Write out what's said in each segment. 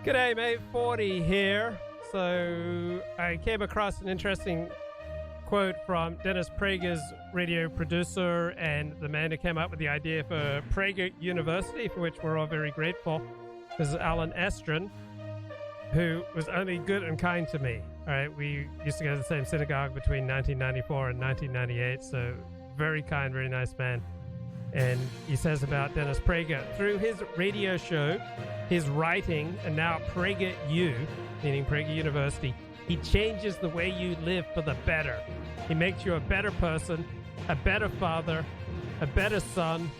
G'day mate, 40 here. So I came across an interesting quote from Dennis Prager's radio producer and the man who came up with the idea for Prager University, for which we're all very grateful. This is Alan Estrin, who was only good and kind to me. All right, we used to go to the same synagogue between 1994 and 1998, so very kind, very nice man. And he says about Dennis Prager, through his radio show, his writing, and now Prager U, meaning Prager University, he changes the way you live for the better. He makes you a better person, a better father, a better son,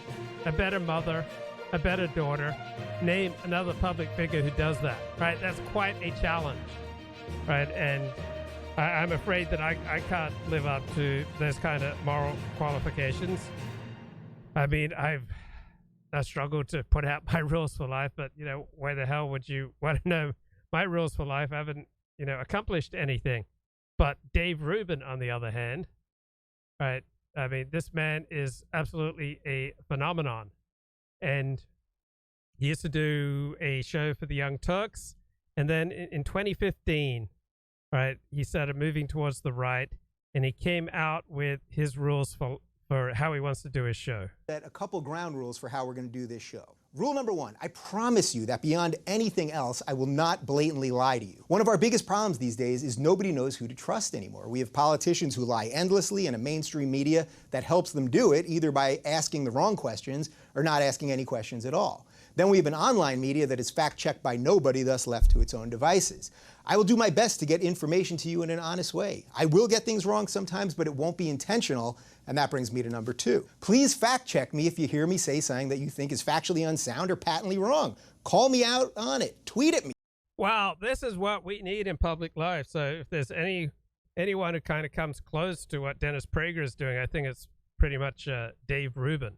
a better mother, a better daughter. Name another public figure who does that, right? That's quite a challenge, right? And I'm afraid that I can't live up to those kind of moral qualifications. I mean, I've struggled to put out my rules for life, but, you know, why the hell would you want to know my rules for life? I haven't, you know, accomplished anything. But Dave Rubin, on the other hand, right, I mean, this man is absolutely a phenomenon. And he used to do a show for the Young Turks. And then in 2015, right, he started moving towards the right, and he came out with his rules for how he wants to do his show. A couple ground rules for how we're going to do this show. Rule number one, I promise you that beyond anything else, I will not blatantly lie to you. One of our biggest problems these days is nobody knows who to trust anymore. We have politicians who lie endlessly and a mainstream media that helps them do it, either by asking the wrong questions or not asking any questions at all. Then we have an online media that is fact-checked by nobody, thus left to its own devices. I will do my best to get information to you in an honest way. I will get things wrong sometimes, but it won't be intentional, and that brings me to number two. Please fact-check me if you hear me say something that you think is factually unsound or patently wrong. Call me out on it. Tweet at me. Wow, this is what we need in public life. So if there's anyone who kind of comes close to what Dennis Prager is doing, I think it's pretty much Dave Rubin.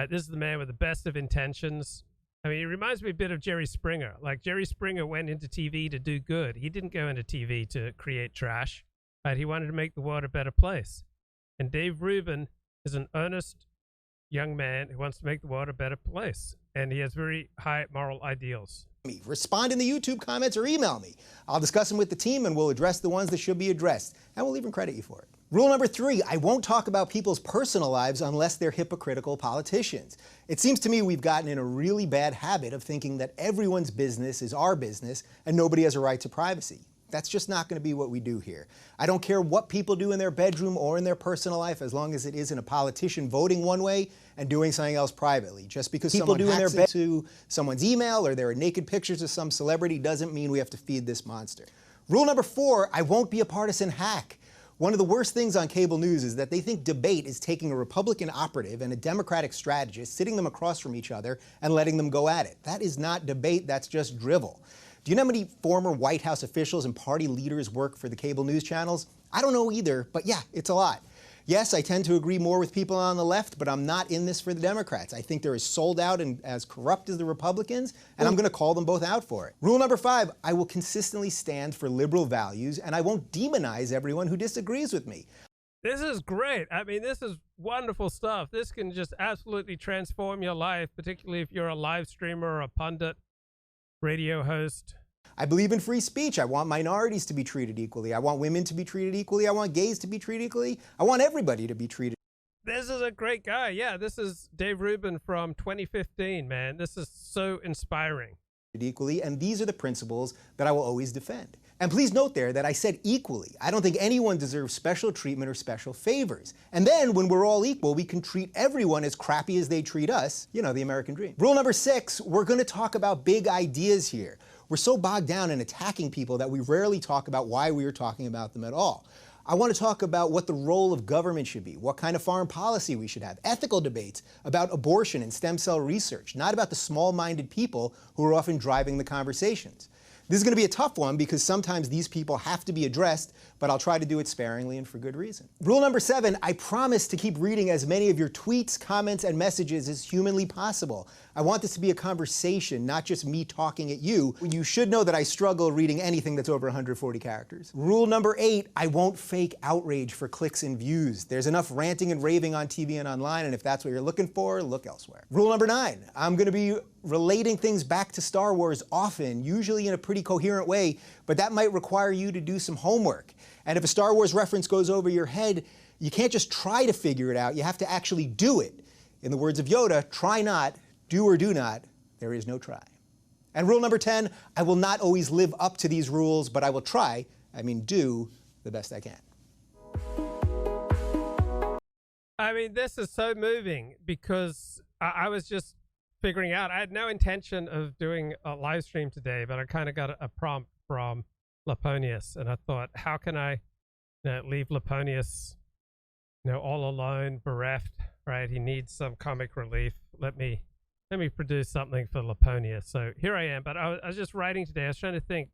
This is the man with the best of intentions. I mean, he reminds me a bit of Jerry Springer. Like, Jerry Springer went into TV to do good. He didn't go into TV to create trash. He wanted to make the world a better place. And Dave Rubin is an earnest young man who wants to make the world a better place. And he has very high moral ideals. Respond in the YouTube comments or email me. I'll discuss them with the team, and we'll address the ones that should be addressed. And we'll even credit you for it. Rule number three, I won't talk about people's personal lives unless they're hypocritical politicians. It seems to me we've gotten in a really bad habit of thinking that everyone's business is our business and nobody has a right to privacy. That's just not going to be what we do here. I don't care what people do in their bedroom or in their personal life, as long as it isn't a politician voting one way and doing something else privately. Just because people do in their bed to someone's email or there are naked pictures of some celebrity doesn't mean we have to feed this monster. Rule number four, I won't be a partisan hack. One of the worst things on cable news is that they think debate is taking a Republican operative and a Democratic strategist, sitting them across from each other and letting them go at it. That is not debate, that's just drivel. Do you know how many former White House officials and party leaders work for the cable news channels? I don't know either, but yeah, it's a lot. Yes, I tend to agree more with people on the left, but I'm not in this for the Democrats. I think they're as sold out and as corrupt as the Republicans, and I'm going to call them both out for it. Rule number five, I will consistently stand for liberal values, and I won't demonize everyone who disagrees with me. This is great. I mean, this is wonderful stuff. This can just absolutely transform your life, particularly if you're a live streamer or a pundit, radio host. I believe in free speech. I want minorities to be treated equally. I want women to be treated equally. I want gays to be treated equally. I want everybody to be treated. This is a great guy. Yeah, this is Dave Rubin from 2015, man. This is so inspiring. Equally, and these are the principles that I will always defend. And please note there that I said equally. I don't think anyone deserves special treatment or special favors. And then when we're all equal, we can treat everyone as crappy as they treat us. You know, the American dream. Rule number six, we're going to talk about big ideas here. We're so bogged down in attacking people that we rarely talk about why we are talking about them at all. I want to talk about what the role of government should be, what kind of foreign policy we should have, ethical debates about abortion and stem cell research, not about the small-minded people who are often driving the conversations. This is going to be a tough one because sometimes these people have to be addressed, but I'll try to do it sparingly and for good reason. Rule number 7, I promise to keep reading as many of your tweets, comments, and messages as humanly possible. I want this to be a conversation, not just me talking at you. You should know that I struggle reading anything that's over 140 characters. Rule number 8, I won't fake outrage for clicks and views. There's enough ranting and raving on TV and online, and if that's what you're looking for, look elsewhere. Rule number 9, I'm going to be relating things back to Star Wars often, usually in a pretty coherent way, but that might require you to do some homework. And if a Star Wars reference goes over your head, you can't just try to figure it out, you have to actually do it. In the words of Yoda, try not, do or do not, there is no try. And rule number 10, I will not always live up to these rules, but I will try, do the best I can. I mean, this is so moving because I was just figuring out, I had no intention of doing a live stream today, but I kind of got a prompt from Laponius, and I thought, how can I leave Laponius all alone, bereft, right? He needs some comic relief. Let me produce something for Laponius. So here I am, but I was just writing today. I was trying to think,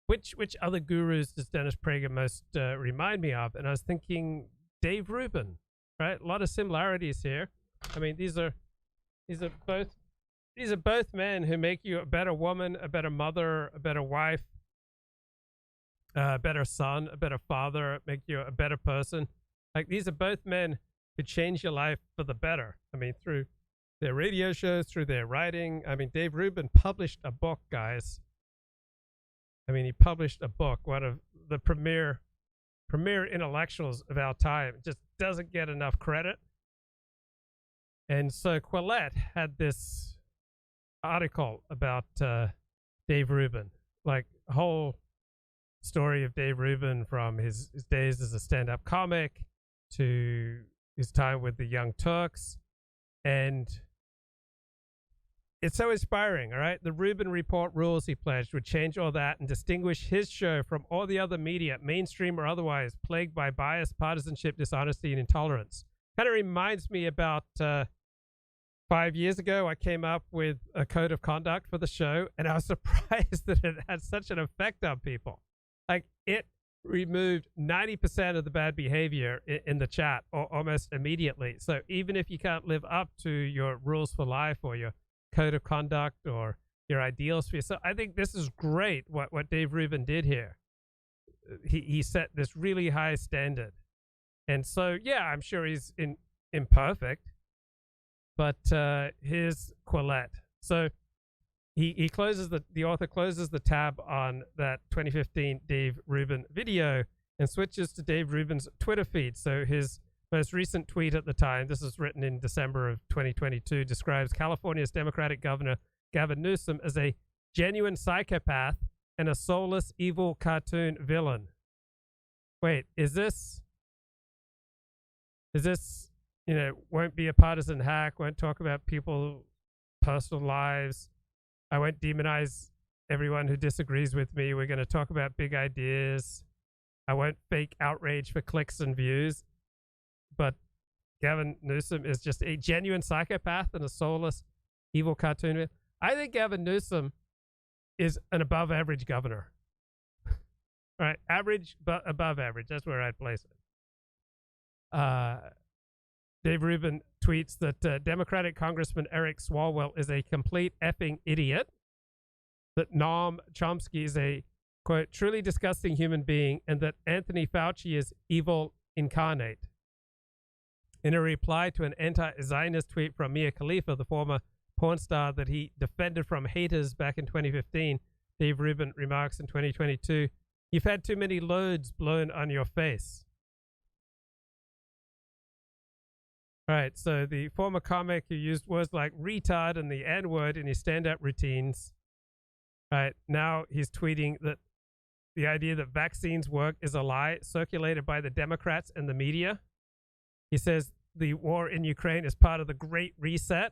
which other gurus does Dennis Prager most remind me of? And I was thinking Dave Rubin, right? A lot of similarities here. I mean, these are both men who make you a better woman, a better mother, a better wife, a better son, a better father, make you a better person. Like, these are both men who change your life for the better. I mean, through their radio shows, through their writing. I mean, Dave Rubin published a book, guys. I mean, he published a book, one of the premier intellectuals of our time. It just doesn't get enough credit. And so Quillette had this article about Dave Rubin, like a whole story of Dave Rubin from his days as a stand-up comic to his time with the Young Turks. And it's so inspiring, all right? The Rubin Report rules, he pledged, would change all that and distinguish his show from all the other media, mainstream or otherwise, plagued by bias, partisanship, dishonesty, and intolerance. Kind of reminds me about 5 years ago, I came up with a code of conduct for the show, and I was surprised that it had such an effect on people. Like, it removed 90% of the bad behavior in the chat almost immediately. So even if you can't live up to your rules for life or your code of conduct or your ideals for yourself, I think this is great what Dave Rubin did here. He set this really high standard. And so, yeah, I'm sure he's imperfect, but here's Quillette. So he closes the author closes the tab on that 2015 Dave Rubin video and switches to Dave Rubin's Twitter feed. So his most recent tweet at the time, this is written in December of 2022, describes California's Democratic Governor Gavin Newsom as a genuine psychopath and a soulless, evil cartoon villain. Wait, is this, won't be a partisan hack, won't talk about people's personal lives. I won't demonize everyone who disagrees with me. We're going to talk about big ideas. I won't fake outrage for clicks and views. But Gavin Newsom is just a genuine psychopath and a soulless, evil cartoon. I think Gavin Newsom is an above average governor. Right? Average, but above average. That's where I'd place it. Dave Rubin tweets that Democratic Congressman Eric Swalwell is a complete effing idiot, that Noam Chomsky is a, quote, truly disgusting human being, and that Anthony Fauci is evil incarnate. In a reply to an anti-Zionist tweet from Mia Khalifa, the former porn star that he defended from haters back in 2015, Dave Rubin remarks in 2022, "You've had too many loads blown on your face." All right, so the former comic who used words like retard and the N-word in his stand-up routines, right, now he's tweeting that the idea that vaccines work is a lie circulated by the Democrats and the media. He says the war in Ukraine is part of the Great Reset,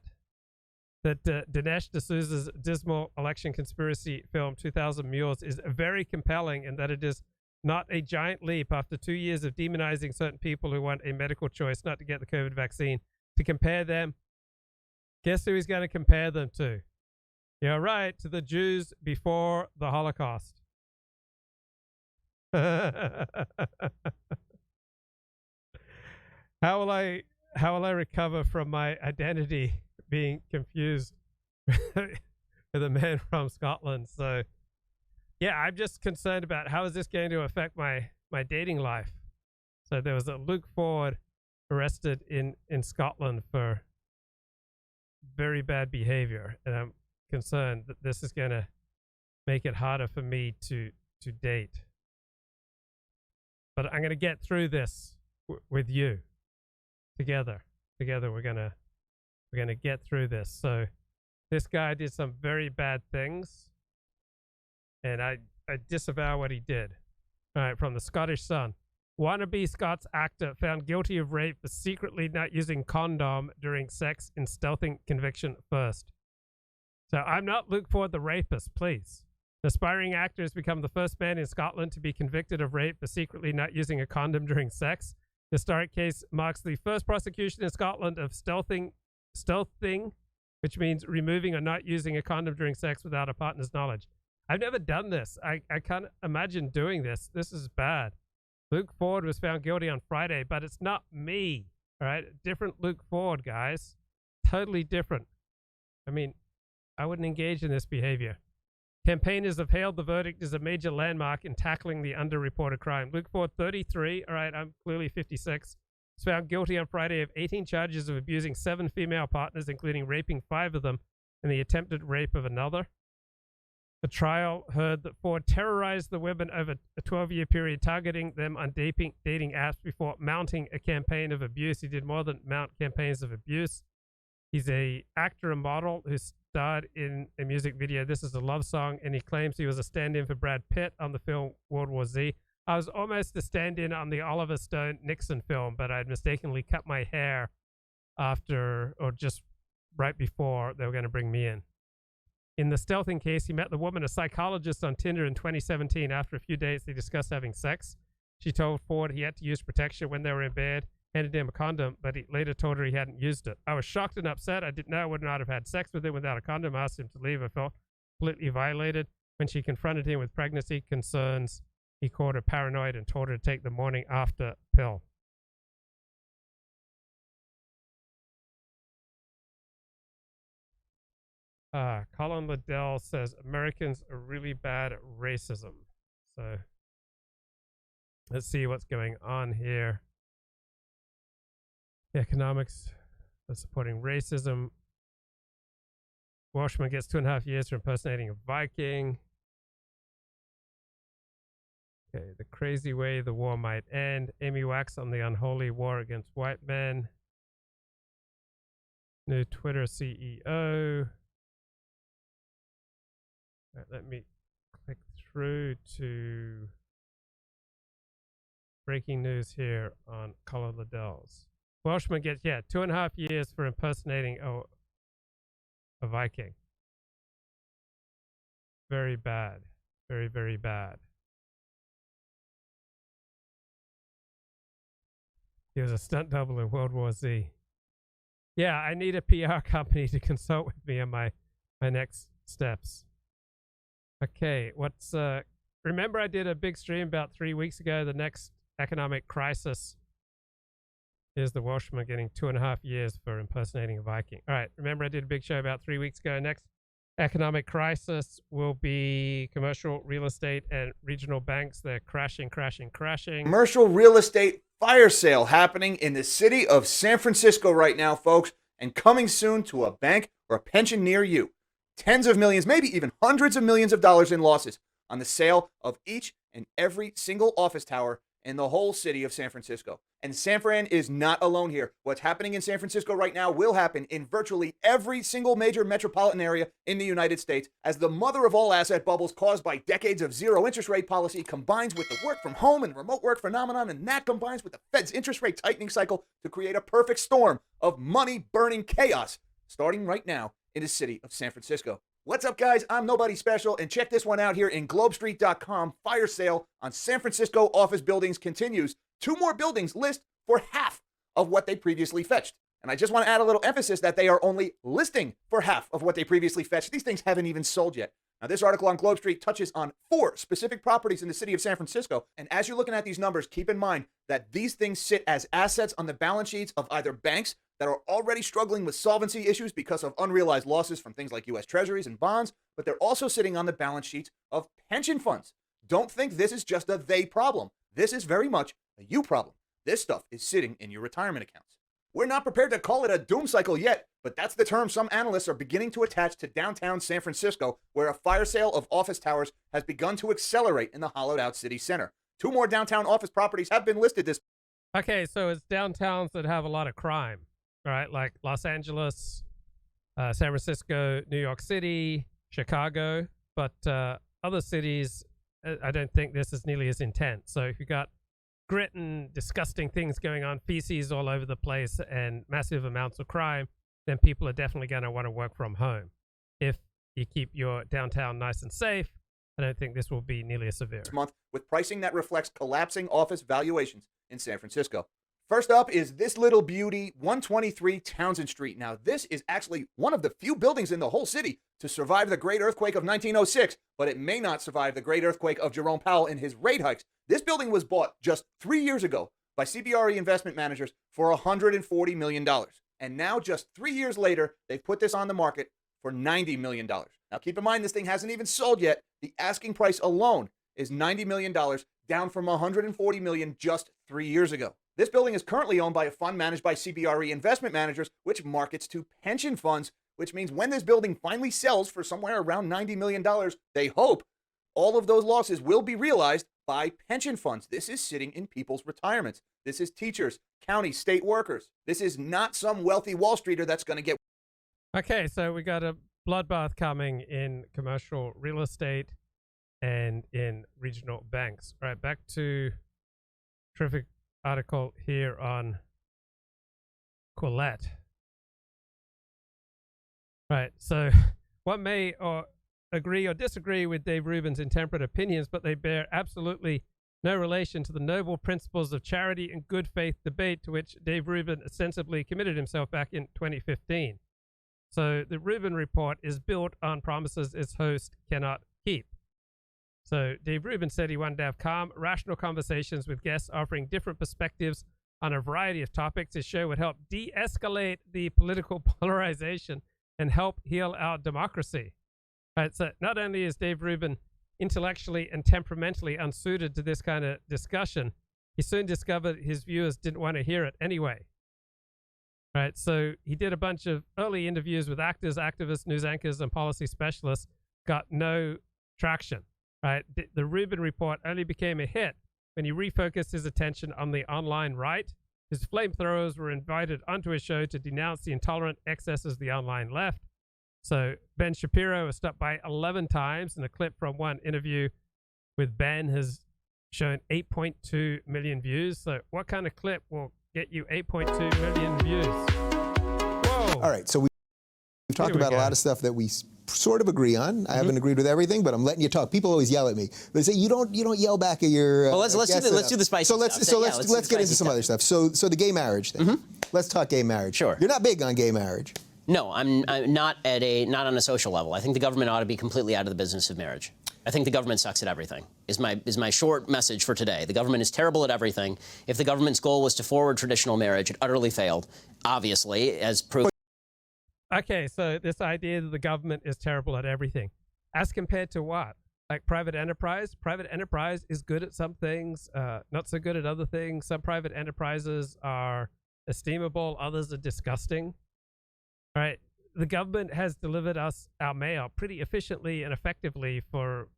that Dinesh D'Souza's dismal election conspiracy film 2000 Mules is very compelling, and that it is not a giant leap after 2 years of demonizing certain people who want a medical choice not to get the COVID vaccine to compare them. Guess who he's going to compare them to? You're right, to the Jews before the Holocaust. How will I recover from my identity being confused with a man from Scotland? So, yeah, I'm just concerned about how is this going to affect my dating life. So there was a Luke Ford arrested in Scotland for very bad behavior, and I'm concerned that this is going to make it harder for me to date. But I'm going to get through this with you. Together we're gonna get through this. So this guy did some very bad things, and I disavow what he did. All right, from the Scottish Sun. Wannabe Scots actor found guilty of rape for secretly not using condom during sex in stealthing conviction first. So I'm not Luke Ford the rapist, please. The aspiring actor has become the first man in Scotland to be convicted of rape for secretly not using a condom during sex. The historic case marks the first prosecution in Scotland of stealthing, which means removing or not using a condom during sex without a partner's knowledge. I've never done this. I can't imagine doing this. This is bad. Luke Ford was found guilty on Friday, but it's not me. All right, different Luke Ford, guys. Totally different. I mean, I wouldn't engage in this behavior. Campaigners have hailed the verdict as a major landmark in tackling the underreported crime. Luke Ford, 33, all right, I'm clearly 56, was found guilty on Friday of 18 charges of abusing 7 female partners, including raping 5 of them and the attempted rape of another. The trial heard that Ford terrorized the women over a 12-year period, targeting them on dating apps before mounting a campaign of abuse. He did more than mount campaigns of abuse. He's a actor and model who starred in a music video. This is a love song, and he claims he was a stand-in for Brad Pitt on the film World War Z. I was almost a stand-in on the Oliver Stone Nixon film, but I'd mistakenly cut my hair after, or just right before they were going to bring me in. In the stealthing case, he met the woman, a psychologist, on Tinder in 2017. After a few dates, they discussed having sex. She told Ford he had to use protection when they were in bed, handed him a condom, but he later told her he hadn't used it. I was shocked and upset. I didn't know I would not have had sex with him without a condom. I asked him to leave. I felt completely violated. When she confronted him with pregnancy concerns, he called her paranoid and told her to take the morning after pill. Colin Liddell says Americans are really bad at racism. So let's see what's going on here. The economics of supporting racism. Washman gets 2.5 years for impersonating a Viking. Okay, the crazy way the war might end. Amy Wax on the unholy war against white men. New Twitter CEO. All right, let me click through to breaking news here on Colin Liddell's. Welshman gets, 2.5 years for impersonating a Viking. Very bad. Very, very bad. He was a stunt double in World War Z. Yeah, I need a PR company to consult with me on my next steps. Okay, remember I did a big stream about 3 weeks ago, the next economic crisis is the Welshman getting 2.5 years for impersonating a Viking. All right, remember I did a big show about 3 weeks ago. Next economic crisis will be commercial real estate and regional banks. They're crashing. Commercial real estate fire sale happening in the city of San Francisco right now, folks, and coming soon to a bank or a pension near you. Tens of millions, maybe even hundreds of millions of dollars in losses on the sale of each and every single office tower in the whole city of San Francisco. And San Fran is not alone here. What's happening in San Francisco right now will happen in virtually every single major metropolitan area in the United States, as the mother of all asset bubbles caused by decades of zero interest rate policy combines with the work from home and remote work phenomenon, and that combines with the Fed's interest rate tightening cycle to create a perfect storm of money-burning chaos starting right now in the city of San Francisco. What's up, guys? I'm Nobody Special, and check this one out here in globestreet.com. Fire sale on San Francisco office buildings continues. 2 more buildings list for half of what they previously fetched. And I just want to add a little emphasis that they are only listing for half of what they previously fetched. These things haven't even sold yet. Now, this article on Globe Street touches on 4 specific properties in the city of San Francisco. And as you're looking at these numbers, keep in mind that these things sit as assets on the balance sheets of either banks that are already struggling with solvency issues because of unrealized losses from things like U.S. treasuries and bonds, but they're also sitting on the balance sheets of pension funds. Don't think this is just a they problem. This is very much a you problem. This stuff is sitting in your retirement accounts. We're not prepared to call it a doom cycle yet, but that's the term some analysts are beginning to attach to downtown San Francisco, where a fire sale of office towers has begun to accelerate in the hollowed-out city center. 2 more downtown office properties have been listed this. Okay, so it's downtowns that have a lot of crime, right? Like Los Angeles, San Francisco, New York City, Chicago, but other cities, I don't think this is nearly as intense. So if you got grit and disgusting things going on, feces all over the place, and massive amounts of crime, then people are definitely going to want to work from home. If you keep your downtown nice and safe, I don't think this will be nearly as severe. This month with pricing that reflects collapsing office valuations in San Francisco. First up is this little beauty, 123 Townsend Street. Now, this is actually one of the few buildings in the whole city to survive the great earthquake of 1906, but it may not survive the great earthquake of Jerome Powell and his rate hikes. This building was bought just 3 years ago by CBRE investment managers for $140 million. And now, just 3 years later, they've put this on the market for $90 million. Now, keep in mind, this thing hasn't even sold yet. The asking price alone is $90 million, down from $140 million just 3 years ago. This building is currently owned by a fund managed by CBRE investment managers, which markets to pension funds, which means when this building finally sells for somewhere around $90 million, they hope all of those losses will be realized by pension funds. This is sitting in people's retirements. This is teachers, county, state workers. This is not some wealthy Wall Streeter that's going to get. Okay, so we got a bloodbath coming in commercial real estate and in regional banks. All right, back to terrific article here on Quillette. Right, so one may agree or disagree with Dave Rubin's intemperate opinions, but they bear absolutely no relation to the noble principles of charity and good faith debate to which Dave Rubin ostensibly committed himself back in 2015. So the Rubin report is built on promises its host cannot keep. So Dave Rubin said he wanted to have calm, rational conversations with guests offering different perspectives on a variety of topics. His show would help de-escalate the political polarization and help heal our democracy. Right, so not only is Dave Rubin intellectually and temperamentally unsuited to this kind of discussion, he soon discovered his viewers didn't want to hear it anyway. Right, so he did a bunch of early interviews with actors, activists, news anchors, and policy specialists, got no traction. Right, the Rubin report only became a hit when he refocused his attention on the online right. His flamethrowers were invited onto his show to denounce the intolerant excesses of the online left. So Ben Shapiro was stopped by 11 times, and a clip from one interview with Ben has shown 8.2 million views. So what kind of clip will get you 8.2 million views? Whoa. All right, so we've talked about a lot of stuff that we sort of agree on. I haven't agreed with everything, but I'm letting you talk. People always yell at me. They say you don't yell back at your. Well, let's do the spicy stuff. Let's get into some other stuff. So the gay marriage thing. Let's talk gay marriage. Sure. You're not big on gay marriage. No, I'm not on a social level. I think the government ought to be completely out of the business of marriage. I think the government sucks at everything. Is my short message for today. The government is terrible at everything. If the government's goal was to forward traditional marriage, it utterly failed. Obviously, as proof. Okay, so this idea that the government is terrible at everything, as compared to what? Like private enterprise? Private enterprise is good at some things, not so good at other things. Some private enterprises are esteemable, others are disgusting. All right, the government has delivered us our mail pretty efficiently and effectively for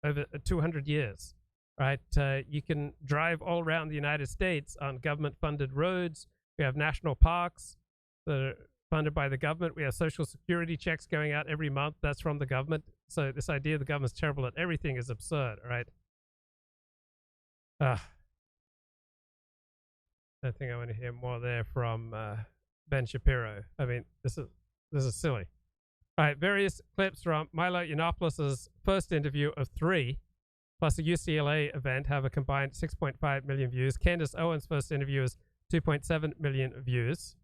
over 200 years. Right, you can drive all around the United States on government-funded roads. We have national parks that are funded by the government. We have social security checks going out every month. That's from the government. So this idea the government's terrible at everything is absurd, all right? I think I want to hear more there from Ben Shapiro. I mean, this is silly. All right, various clips from Milo Yiannopoulos' first interview of 3, plus a UCLA event, have a combined 6.5 million views. Candace Owens' first interview is 2.7 million views.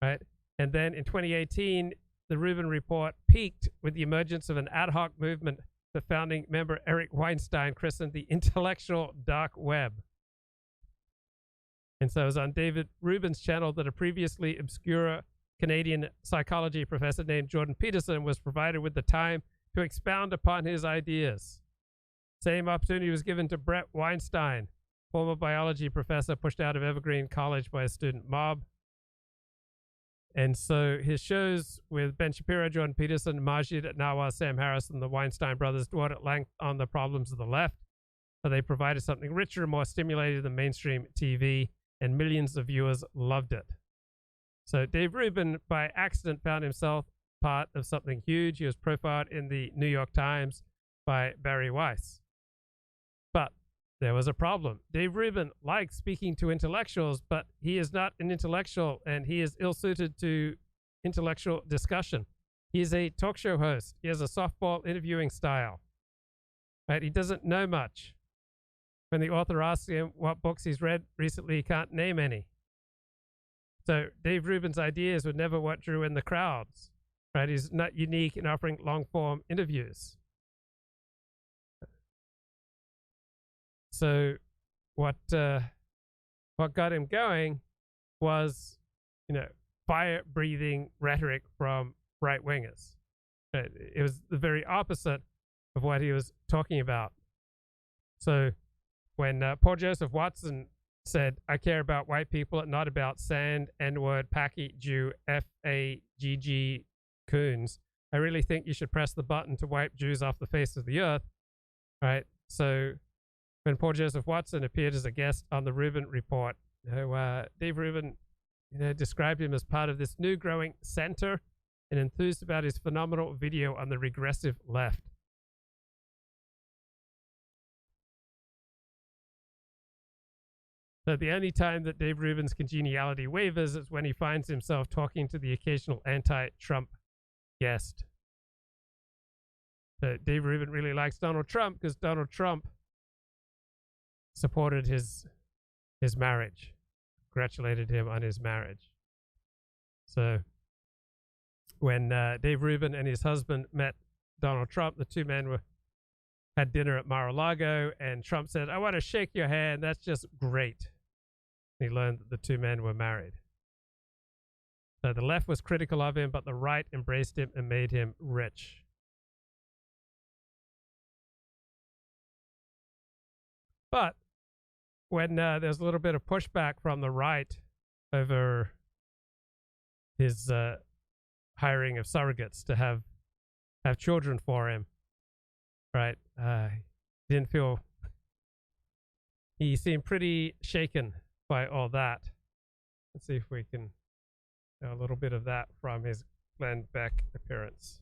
Right? And then in 2018, the Rubin report peaked with the emergence of an ad hoc movement that founding member Eric Weinstein christened the intellectual dark web. And so it was on David Rubin's channel that a previously obscure Canadian psychology professor named Jordan Peterson was provided with the time to expound upon his ideas. Same opportunity was given to Brett Weinstein, former biology professor pushed out of Evergreen College by a student mob. And so his shows with Ben Shapiro, Jordan Peterson, Majid Nawaz, Sam Harris, and the Weinstein brothers dwelt at length on the problems of the left, but they provided something richer and more stimulating than mainstream TV, and millions of viewers loved it. So Dave Rubin, by accident, found himself part of something huge. He was profiled in the New York Times by Barry Weiss. But there was a problem. Dave Rubin likes speaking to intellectuals, but he is not an intellectual, and he is ill-suited to intellectual discussion. He is a talk show host. He has a softball interviewing style. Right? He doesn't know much. When the author asks him what books he's read recently, he can't name any. So Dave Rubin's ideas were never what drew in the crowds. Right? He's not unique in offering long-form interviews. So what got him going was, fire-breathing rhetoric from right-wingers. It was the very opposite of what he was talking about. So when Paul Joseph Watson said, "I care about white people and not about sand, N-word, Paki, Jew, F-A-G-G, coons, I really think you should press the button to wipe Jews off the face of the earth." Right? So when Paul Joseph Watson appeared as a guest on the Rubin Report, Dave Rubin described him as part of this new growing center and enthused about his phenomenal video on the regressive left. So the only time that Dave Rubin's congeniality wavers is when he finds himself talking to the occasional anti-Trump guest. So Dave Rubin really likes Donald Trump because Donald Trump supported his marriage, congratulated him on his marriage. So when Dave Rubin and his husband met Donald Trump, the two men had dinner at Mar-a-Lago, and Trump said, "I want to shake your hand. That's just great." He learned that the two men were married. So the left was critical of him, but the right embraced him and made him rich. But when there's a little bit of pushback from the right over his hiring of surrogates to have children for him, right? Didn't feel, he seemed pretty shaken by all that. Let's see if we can a little bit of that from his Glenn Beck appearance.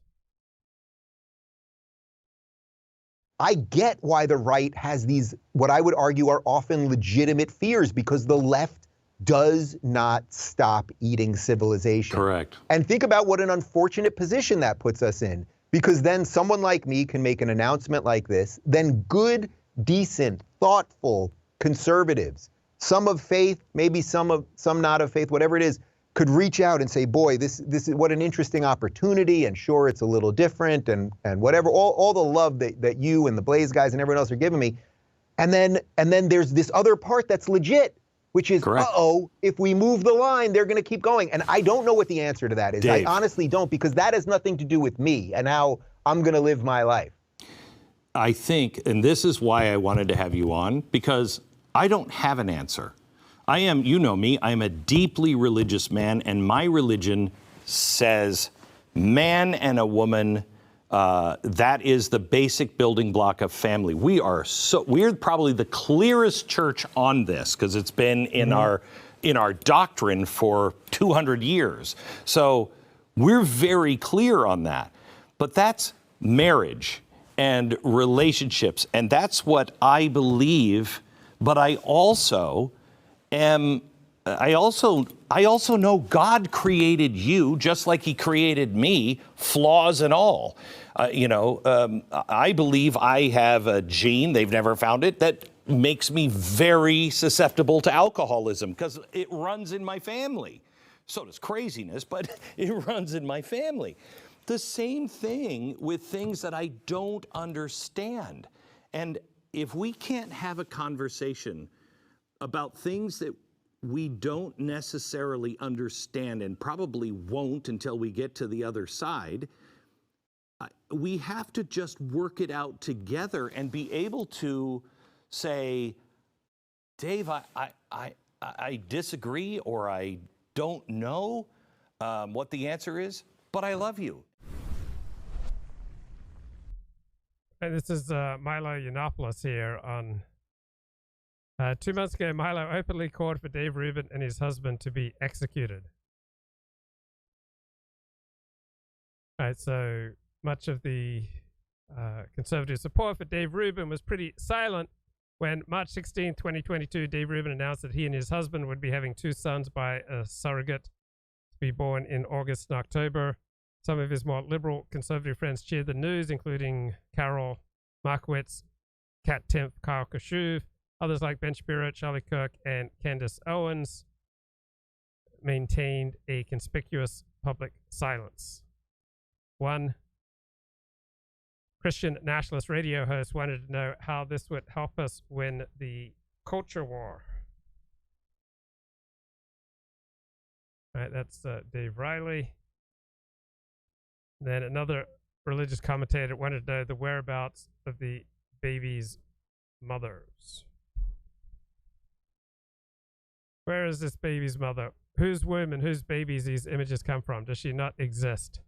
I get why the right has these, what I would argue are often legitimate fears, because the left does not stop eating civilization. Correct. And think about what an unfortunate position that puts us in, because then someone like me can make an announcement like this, then good, decent, thoughtful conservatives, some of faith, maybe some not of faith, whatever it is, could reach out and say, boy, this is what an interesting opportunity, and sure, it's a little different, and whatever, all the love that you and the Blaze guys and everyone else are giving me. And then there's this other part that's legit, which is, correct. If we move the line, they're gonna keep going. And I don't know what the answer to that is. Dave. I honestly don't, because that has nothing to do with me and how I'm gonna live my life. I think, and this is why I wanted to have you on, because I don't have an answer. I am, you know me, I am a deeply religious man, and my religion says man and a woman, that is the basic building block of family. We're probably the clearest church on this, because it's been in our doctrine for 200 years. So we're very clear on that. But that's marriage and relationships, and that's what I believe. But I also am I also know God created you just like he created me, flaws and all. I believe I have a gene, they've never found it, that makes me very susceptible to alcoholism because it runs in my family. So does craziness, but it runs in my family. The same thing with things that I don't understand. And if we can't have a conversation about things that we don't necessarily understand and probably won't until we get to the other side, we have to just work it out together and be able to say, Dave, I disagree, or I don't know what the answer is, but I love you. And this is Milo Yiannopoulos here on 2 months ago, Milo openly called for Dave Rubin and his husband to be executed. All right, so much of the conservative support for Dave Rubin was pretty silent when March 16, 2022, Dave Rubin announced that he and his husband would be having 2 sons by a surrogate to be born in August and October. Some of his more liberal conservative friends cheered the news, including Carol Markowitz, Kat Timpf, Kyle Kashuv. Others like Ben Shapiro, Charlie Kirk, and Candace Owens maintained a conspicuous public silence. One Christian nationalist radio host wanted to know how this would help us win the culture war. All right, that's Dave Riley. Then another religious commentator wanted to know the whereabouts of the baby's mothers. Where is this baby's mother? Whose womb and whose babies these images come from? Does she not exist?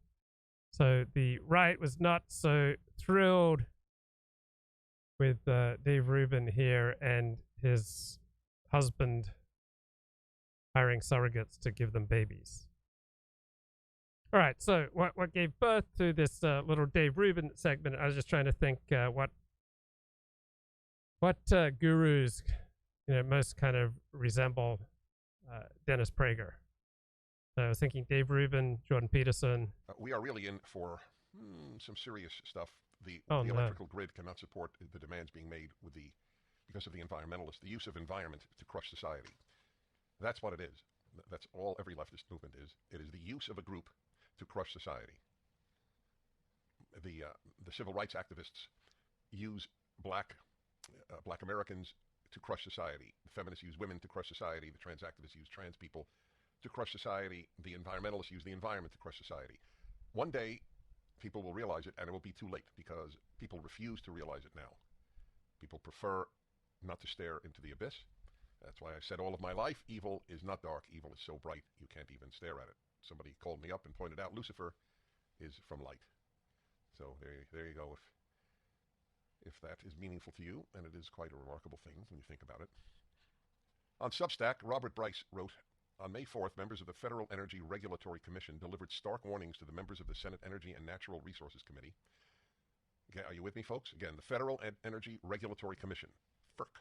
So the right was not so thrilled with Dave Rubin here and his husband hiring surrogates to give them babies. All right, so what gave birth to this little Dave Rubin segment? I was just trying to think what gurus most kind of resemble Dennis Prager. So I was thinking Dave Rubin, Jordan Peterson. We are really in for some serious stuff. The electrical grid cannot support the demands being made because of the environmentalists, the use of environment to crush society. That's what it is. That's all every leftist movement is. It is the use of a group to crush society. The civil rights activists use black Americans to crush society. The feminists use women to crush society. The trans activists use trans people to crush society. The environmentalists use the environment to crush society. One day, people will realize it, and it will be too late because people refuse to realize it now. People prefer not to stare into the abyss. That's why I said all of my life, evil is not dark. Evil is so bright you can't even stare at it. Somebody called me up and pointed out Lucifer is from light. So there you go. If that is meaningful to you, and it is quite a remarkable thing when you think about it. On Substack, Robert Bryce wrote, on May 4th, members of the Federal Energy Regulatory Commission delivered stark warnings to the members of the Senate Energy and Natural Resources Committee. Okay, are you with me, folks? Again, the Federal Energy Regulatory Commission, FERC,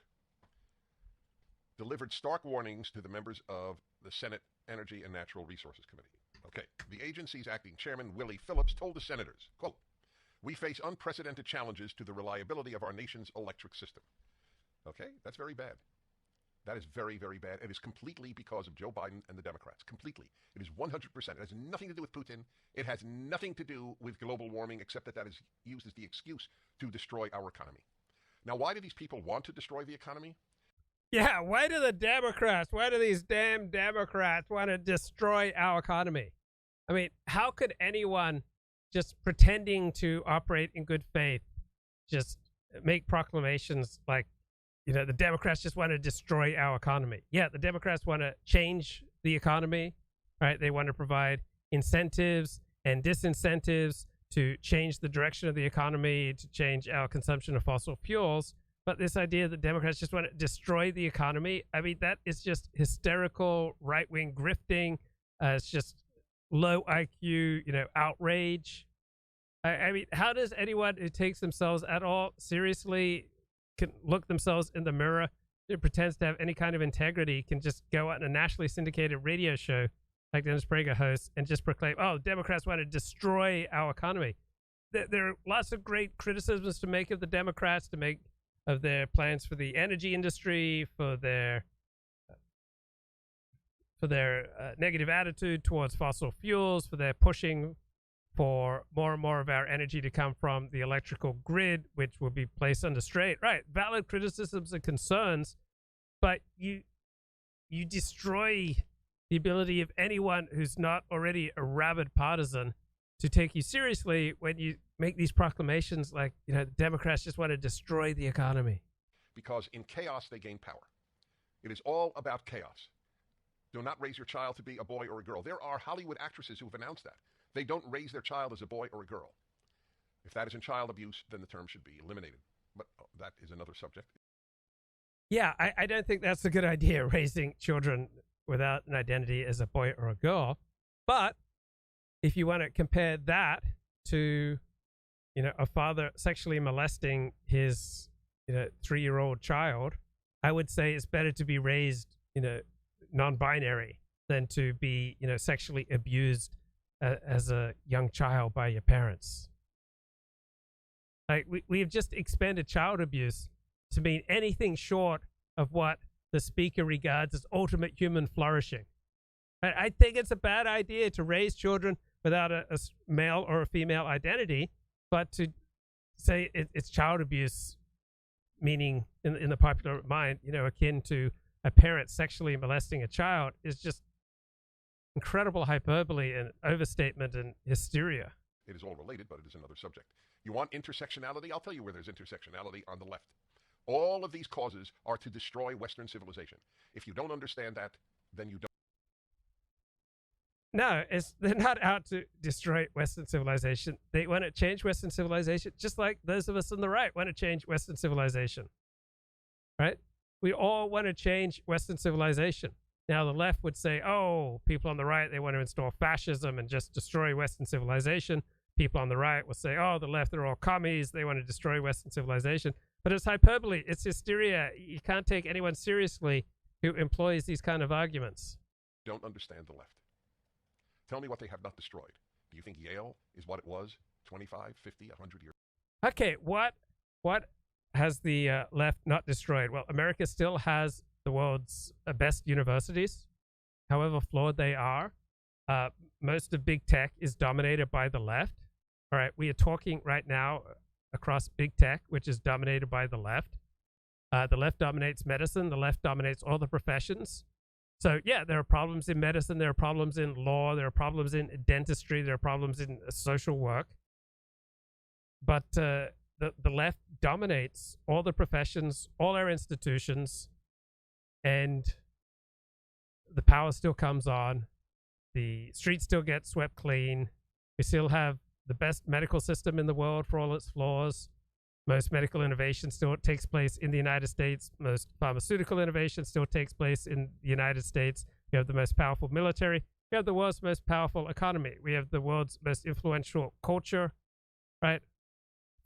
delivered stark warnings to the members of the Senate Energy and Natural Resources Committee. Okay, the agency's acting chairman, Willie Phillips, told the senators, quote, "We face unprecedented challenges to the reliability of our nation's electric system." Okay, that's very bad. That is very, very bad. It is completely because of Joe Biden and the Democrats. Completely. It is 100%. It has nothing to do with Putin. It has nothing to do with global warming, except that is used as the excuse to destroy our economy. Now, why do these people want to destroy the economy? Yeah, why do these damn Democrats want to destroy our economy? I mean, how could anyone just pretending to operate in good faith just make proclamations like, the Democrats just want to destroy our economy? Yeah, the Democrats want to change the economy, right? They want to provide incentives and disincentives to change the direction of the economy, to change our consumption of fossil fuels. But this idea that Democrats just want to destroy the economy, I mean, that is just hysterical right-wing grifting. It's just low IQ, outrage. I mean, how does anyone who takes themselves at all seriously can look themselves in the mirror? who pretends to have any kind of integrity can just go out on a nationally syndicated radio show like Dennis Prager hosts and just proclaim, oh, Democrats want to destroy our economy. There are lots of great criticisms to make of the Democrats, to make of their plans for the energy industry, for their negative attitude towards fossil fuels, for their pushing for more and more of our energy to come from the electrical grid, which will be placed under strain. Right, valid criticisms and concerns, but you destroy the ability of anyone who's not already a rabid partisan to take you seriously when you make these proclamations like, the Democrats just want to destroy the economy. Because in chaos, they gain power. It is all about chaos. Do not raise your child to be a boy or a girl. There are Hollywood actresses who have announced that. They don't raise their child as a boy or a girl. If that isn't child abuse, then the term should be eliminated. But that is another subject. Yeah, I don't think that's a good idea, raising children without an identity as a boy or a girl. But if you want to compare that to, a father sexually molesting his, 3-year-old child, I would say it's better to be raised, non-binary than to be, sexually abused as a young child by your parents. Like we have just expanded child abuse to mean anything short of what the speaker regards as ultimate human flourishing. I think it's a bad idea to raise children without a male or a female identity, but to say it's child abuse, meaning in the popular mind, akin to a parent sexually molesting a child, is just incredible hyperbole and overstatement and hysteria. It is all related, but it is another subject. You want intersectionality? I'll tell you where there's intersectionality on the left. All of these causes are to destroy Western civilization. If you don't understand that, then you don't. No, they're not out to destroy Western civilization. They want to change Western civilization, just like those of us on the right want to change Western civilization. Right? We all want to change Western civilization. Now, the left would say, oh, people on the right, they want to install fascism and just destroy Western civilization. People on the right will say, oh, the left, they're all commies. They want to destroy Western civilization. But it's hyperbole. It's hysteria. You can't take anyone seriously who employs these kind of arguments. Don't understand the left. Tell me what they have not destroyed. Do you think Yale is what it was 25, 50, 100 years? Okay, what has the left not destroyed? Well, America still has the world's best universities, however flawed they are. Most of big tech is dominated by the left. All right, we are talking right now across big tech, which is dominated by the left. The left dominates medicine. The left dominates all the professions. So, yeah, there are problems in medicine. There are problems in law. There are problems in dentistry. There are problems in social work. But the left dominates all the professions, all our institutions, and the power still comes on. The streets still get swept clean. We still have the best medical system in the world for all its flaws. Most medical innovation still takes place in the United States. Most pharmaceutical innovation still takes place in the United States. We have the most powerful military. We have the world's most powerful economy. We have the world's most influential culture, right?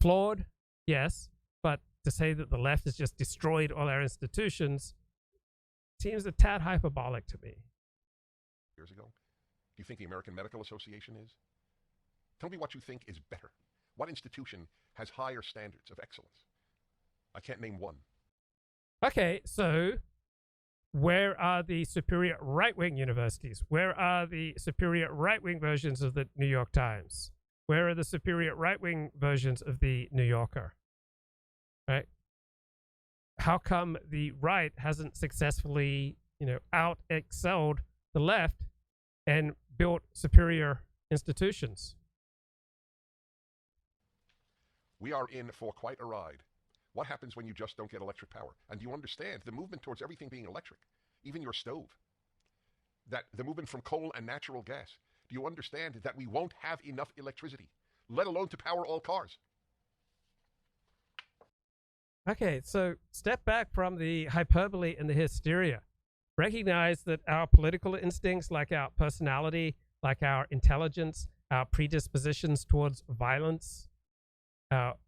Flawed, yes, but to say that the left has just destroyed all our institutions seems a tad hyperbolic to me. Years ago, do you think the American Medical Association is? Tell me what you think is better. What institution has higher standards of excellence? I can't name one. Okay, so where are the superior right-wing universities? Where are the superior right-wing versions of the New York Times? Where are the superior right-wing versions of the New Yorker? Right? How come the right hasn't successfully, out-excelled the left and built superior institutions? We are in for quite a ride. What happens when you just don't get electric power? And do you understand the movement towards everything being electric, even your stove? That the movement from coal and natural gas. Do you understand that we won't have enough electricity, let alone to power all cars? Okay, so step back from the hyperbole and the hysteria. Recognize that our political instincts, like our personality, like our intelligence, our predispositions towards violence,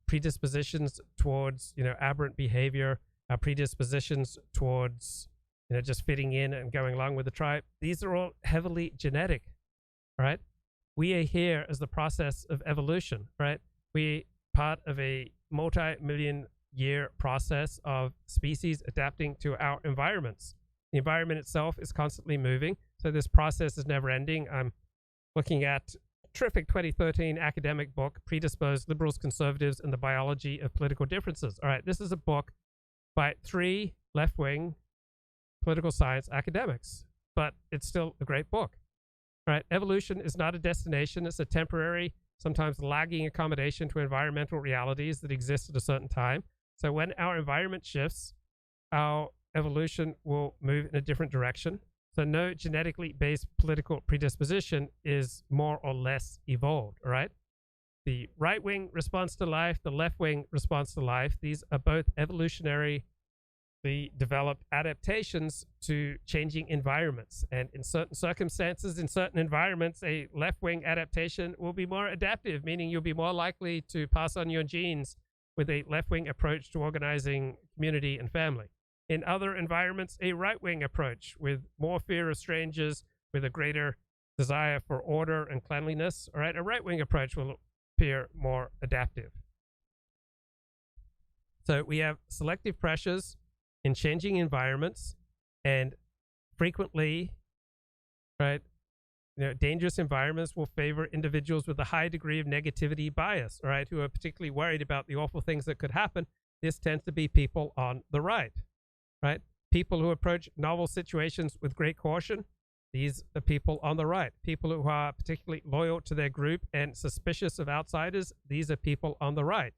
predispositions towards, aberrant behavior, our predispositions towards, just fitting in and going along with the tribe, these are all heavily genetic, right? We are here as the process of evolution, right? We part of a multi-million year process of species adapting to our environments. The environment itself is constantly moving, so this process is never ending. I'm looking at a terrific 2013 academic book, Predisposed Liberals, Conservatives, and the Biology of Political Differences. All right, this is a book by 3 left-wing political science academics, but it's still a great book. All right, evolution is not a destination. It's a temporary, sometimes lagging accommodation to environmental realities that exist at a certain time. So when our environment shifts, our evolution will move in a different direction. So no genetically based political predisposition is more or less evolved, all right? The right-wing response to life, the left-wing response to life, these are both evolutionarily developed adaptations to changing environments. And in certain circumstances, in certain environments, a left-wing adaptation will be more adaptive, meaning you'll be more likely to pass on your genes with a left-wing approach to organizing community and family. In other environments, a right-wing approach with more fear of strangers, with a greater desire for order and cleanliness, all right, a right-wing approach will appear more adaptive. So we have selective pressures in changing environments, and frequently, right, dangerous environments will favor individuals with a high degree of negativity bias, all right, who are particularly worried about the awful things that could happen. This tends to be people on the right, right? People who approach novel situations with great caution, these are people on the right. People who are particularly loyal to their group and suspicious of outsiders, these are people on the right.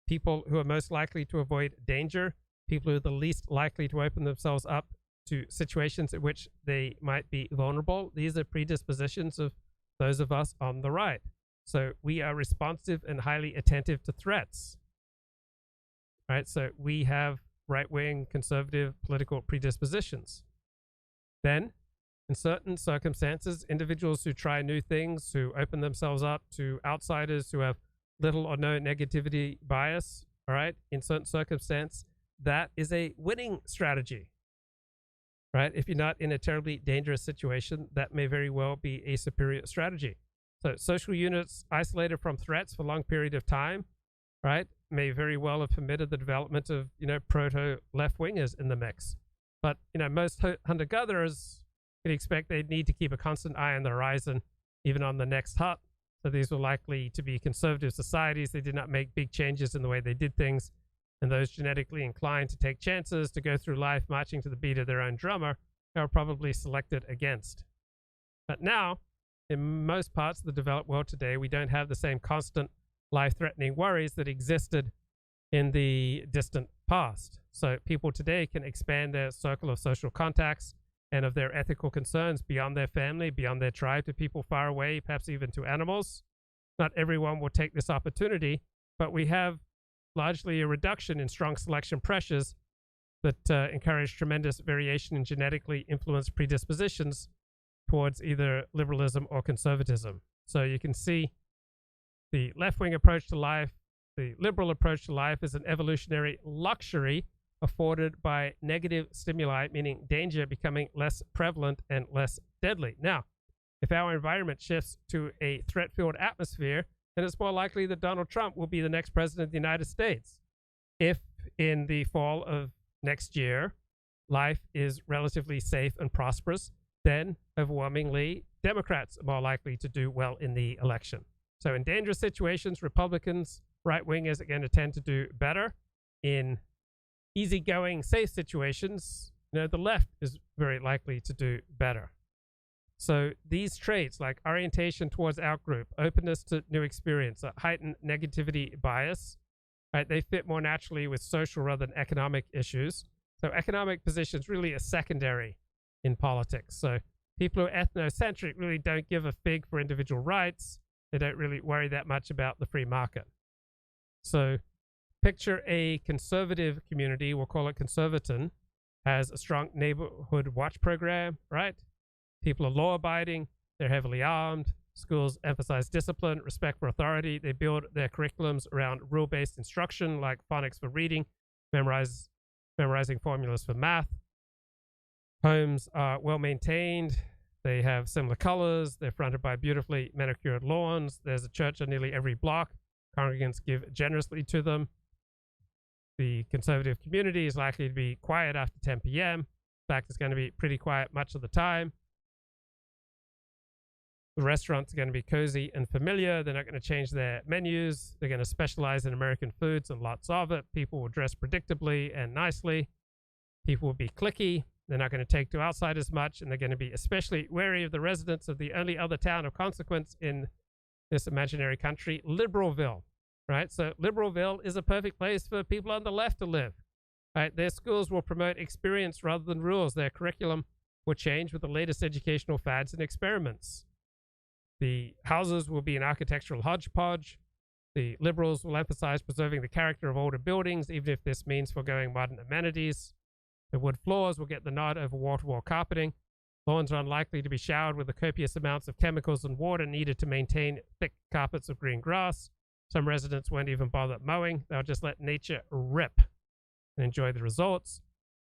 People who are most likely to avoid danger, people who are the least likely to open themselves up to situations in which they might be vulnerable, these are predispositions of those of us on the right. So we are responsive and highly attentive to threats, right? So we have right-wing conservative political predispositions. Then, in certain circumstances, individuals who try new things, who open themselves up to outsiders, who have little or no negativity bias, all right, in certain circumstances, that is a winning strategy, right? If you're not in a terribly dangerous situation, that may very well be a superior strategy. So social units isolated from threats for a long period of time, right, may very well have permitted the development of, proto-left-wingers in the mix. But, most hunter-gatherers can expect they'd need to keep a constant eye on the horizon, even on the next hut. So these were likely to be conservative societies. They did not make big changes in the way they did things. And those genetically inclined to take chances, to go through life marching to the beat of their own drummer, are probably selected against. But now, in most parts of the developed world today, we don't have the same constant life-threatening worries that existed in the distant past. So people today can expand their circle of social contacts and of their ethical concerns beyond their family, beyond their tribe, to people far away, perhaps even to animals. Not everyone will take this opportunity, but we have largely a reduction in strong selection pressures that encourage tremendous variation in genetically influenced predispositions towards either liberalism or conservatism. So you can see the left-wing approach to life, the liberal approach to life, is an evolutionary luxury afforded by negative stimuli, meaning danger becoming less prevalent and less deadly. Now, if our environment shifts to a threat-filled atmosphere, then it's more likely that Donald Trump will be the next president of the United States. If in the fall of next year, life is relatively safe and prosperous, then overwhelmingly Democrats are more likely to do well in the election. So in dangerous situations, Republicans, right-wingers are going to tend to do better. In easygoing, safe situations, the left is very likely to do better. So these traits, like orientation towards outgroup, openness to new experience, heightened negativity bias, right, they fit more naturally with social rather than economic issues. So economic positions really are secondary in politics. So people who are ethnocentric really don't give a fig for individual rights. They don't really worry that much about the free market. So picture a conservative community, we'll call it Conservaton, has a strong neighborhood watch program, right? People are law-abiding, they're heavily armed, schools emphasize discipline, respect for authority, they build their curriculums around rule-based instruction like phonics for reading, memorizing formulas for math. Homes are well maintained. They have similar colors. They're fronted by beautifully manicured lawns. There's a church on nearly every block. Congregants give generously to them. The conservative community is likely to be quiet after 10 p.m. In fact, it's going to be pretty quiet much of the time. The restaurants are going to be cozy and familiar. They're not going to change their menus. They're going to specialize in American foods and lots of it. People will dress predictably and nicely. People will be cliquey. They're not going to take to outsiders much, and they're going to be especially wary of the residents of the only other town of consequence in this imaginary country, Liberalville, right? So Liberalville is a perfect place for people on the left to live, right? Their schools will promote experience rather than rules. Their curriculum will change with the latest educational fads and experiments. The houses will be an architectural hodgepodge. The liberals will emphasize preserving the character of older buildings, even if this means foregoing modern amenities. The wood floors will get the nod over wall-to-wall carpeting. Lawns are unlikely to be showered with the copious amounts of chemicals and water needed to maintain thick carpets of green grass. Some residents won't even bother mowing. They'll just let nature rip and enjoy the results.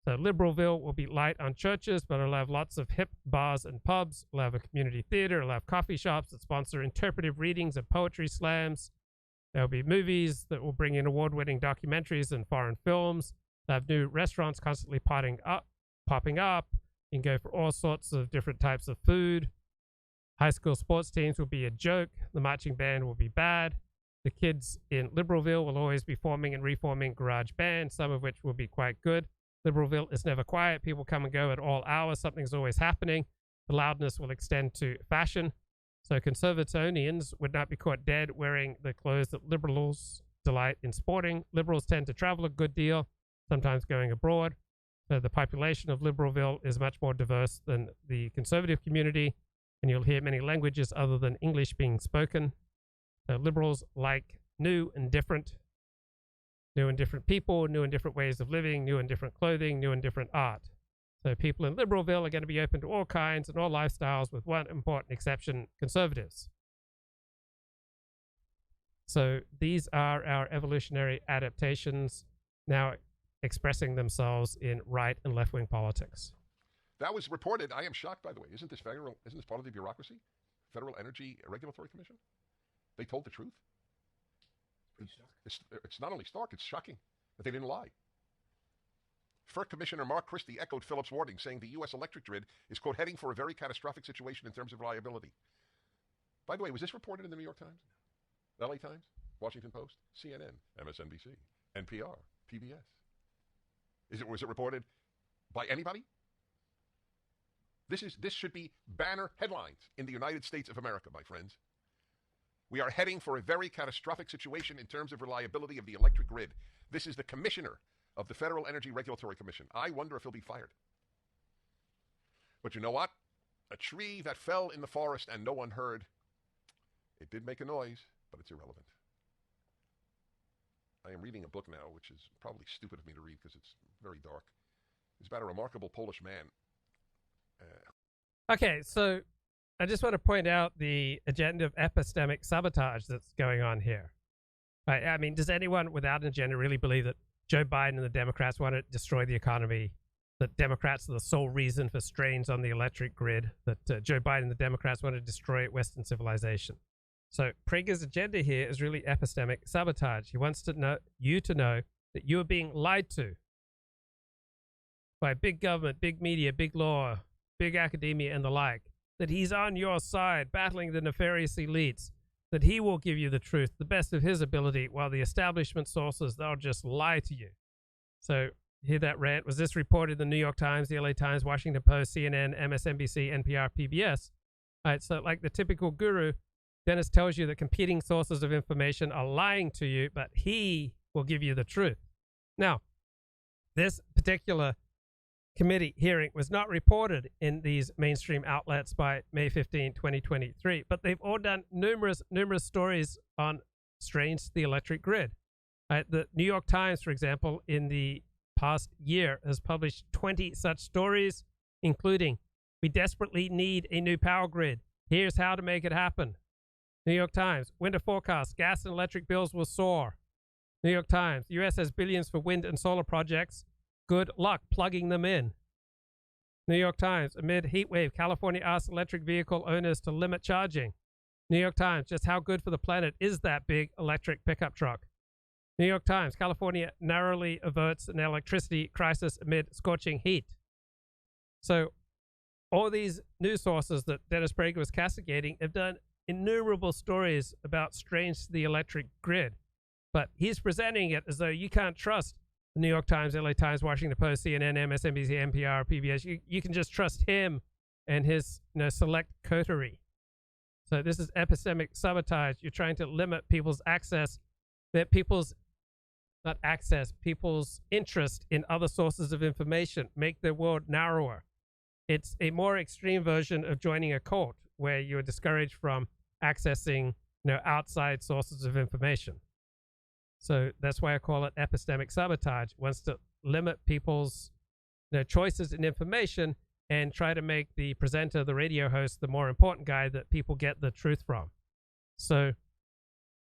So Liberalville will be light on churches, but it'll have lots of hip bars and pubs. It'll have a community theater. It'll have coffee shops that sponsor interpretive readings and poetry slams. There'll be movies that will bring in award-winning documentaries and foreign films. They'll have new restaurants constantly popping up. You can go for all sorts of different types of food. High school sports teams will be a joke. The marching band will be bad. The kids in Liberalville will always be forming and reforming garage bands, some of which will be quite good. Liberalville is never quiet. People come and go at all hours. Something's always happening. The loudness will extend to fashion. So conservatonians would not be caught dead wearing the clothes that liberals delight in sporting. Liberals tend to travel a good deal, sometimes going abroad. So the population of Liberalville is much more diverse than the conservative community, and you'll hear many languages other than English being spoken. So liberals like new and different people, new and different ways of living, new and different clothing, new and different art. So people in Liberalville are going to be open to all kinds and all lifestyles, with one important exception: conservatives. So these are our evolutionary adaptations now expressing themselves in right and left-wing politics. That was reported. I am shocked, by the way. Isn't this part of the bureaucracy? Federal Energy Regulatory Commission? They told the truth. It's not only stark, it's shocking that they didn't lie. FERC Commissioner Mark Christie echoed Phillips' warning, saying the U.S. electric grid is, quote, heading for a very catastrophic situation in terms of reliability. By the way, was this reported in the New York Times, LA Times, Washington Post, CNN, MSNBC, NPR, PBS? Was it reported by anybody? This should be banner headlines in the United States of America, my friends. We are heading for a very catastrophic situation in terms of reliability of the electric grid. This is the commissioner of the Federal Energy Regulatory Commission. I wonder if he'll be fired. But you know what? A tree that fell in the forest and no one heard, it did make a noise, but it's irrelevant. I am reading a book now, which is probably stupid of me to read because it's very dark. It's about a remarkable Polish man. Okay, so I just want to point out the agenda of epistemic sabotage that's going on here. Right? I mean, does anyone without an agenda really believe that Joe Biden and the Democrats want to destroy the economy, that Democrats are the sole reason for strains on the electric grid, that Joe Biden and the Democrats want to destroy Western civilization? So Prager's agenda here is really epistemic sabotage. He wants you to know that you are being lied to by big government, big media, big law, big academia, and the like, that he's on your side battling the nefarious elites, that he will give you the truth, the best of his ability, while the establishment sources, they'll just lie to you. So hear that rant? Was this reported in the New York Times, the LA Times, Washington Post, CNN, MSNBC, NPR, PBS? All right, so like the typical guru, Dennis tells you that competing sources of information are lying to you, but he will give you the truth. Now, this particular committee hearing was not reported in these mainstream outlets by May 15, 2023, but they've all done numerous stories on strains to the electric grid. The New York Times, for example, in the past year has published 20 such stories, including, "We desperately need a new power grid. Here's how to make it happen." New York Times, "Winter forecast, gas and electric bills will soar." New York Times, "The U.S. has billions for wind and solar projects. Good luck plugging them in. New York Times, amid heat wave, California asks electric vehicle owners to limit charging. New York Times, just how good for the planet is that big electric pickup truck? New York Times, California narrowly averts an electricity crisis amid scorching heat. So all these news sources that Dennis Prager was castigating have done innumerable stories about strains to the electric grid. But he's presenting it as though you can't trust the New York Times, LA Times, Washington Post, CNN, MSNBC, NPR, PBS. You can just trust him and his select coterie. So this is epistemic sabotage. You're trying to limit people's access, people's interest in other sources of information, make their world narrower. It's a more extreme version of joining a cult where you're discouraged from accessing outside sources of information. So that's why I call it epistemic sabotage. It wants to limit people's choices in information and try to make the presenter, the radio host, the more important guy that people get the truth from. So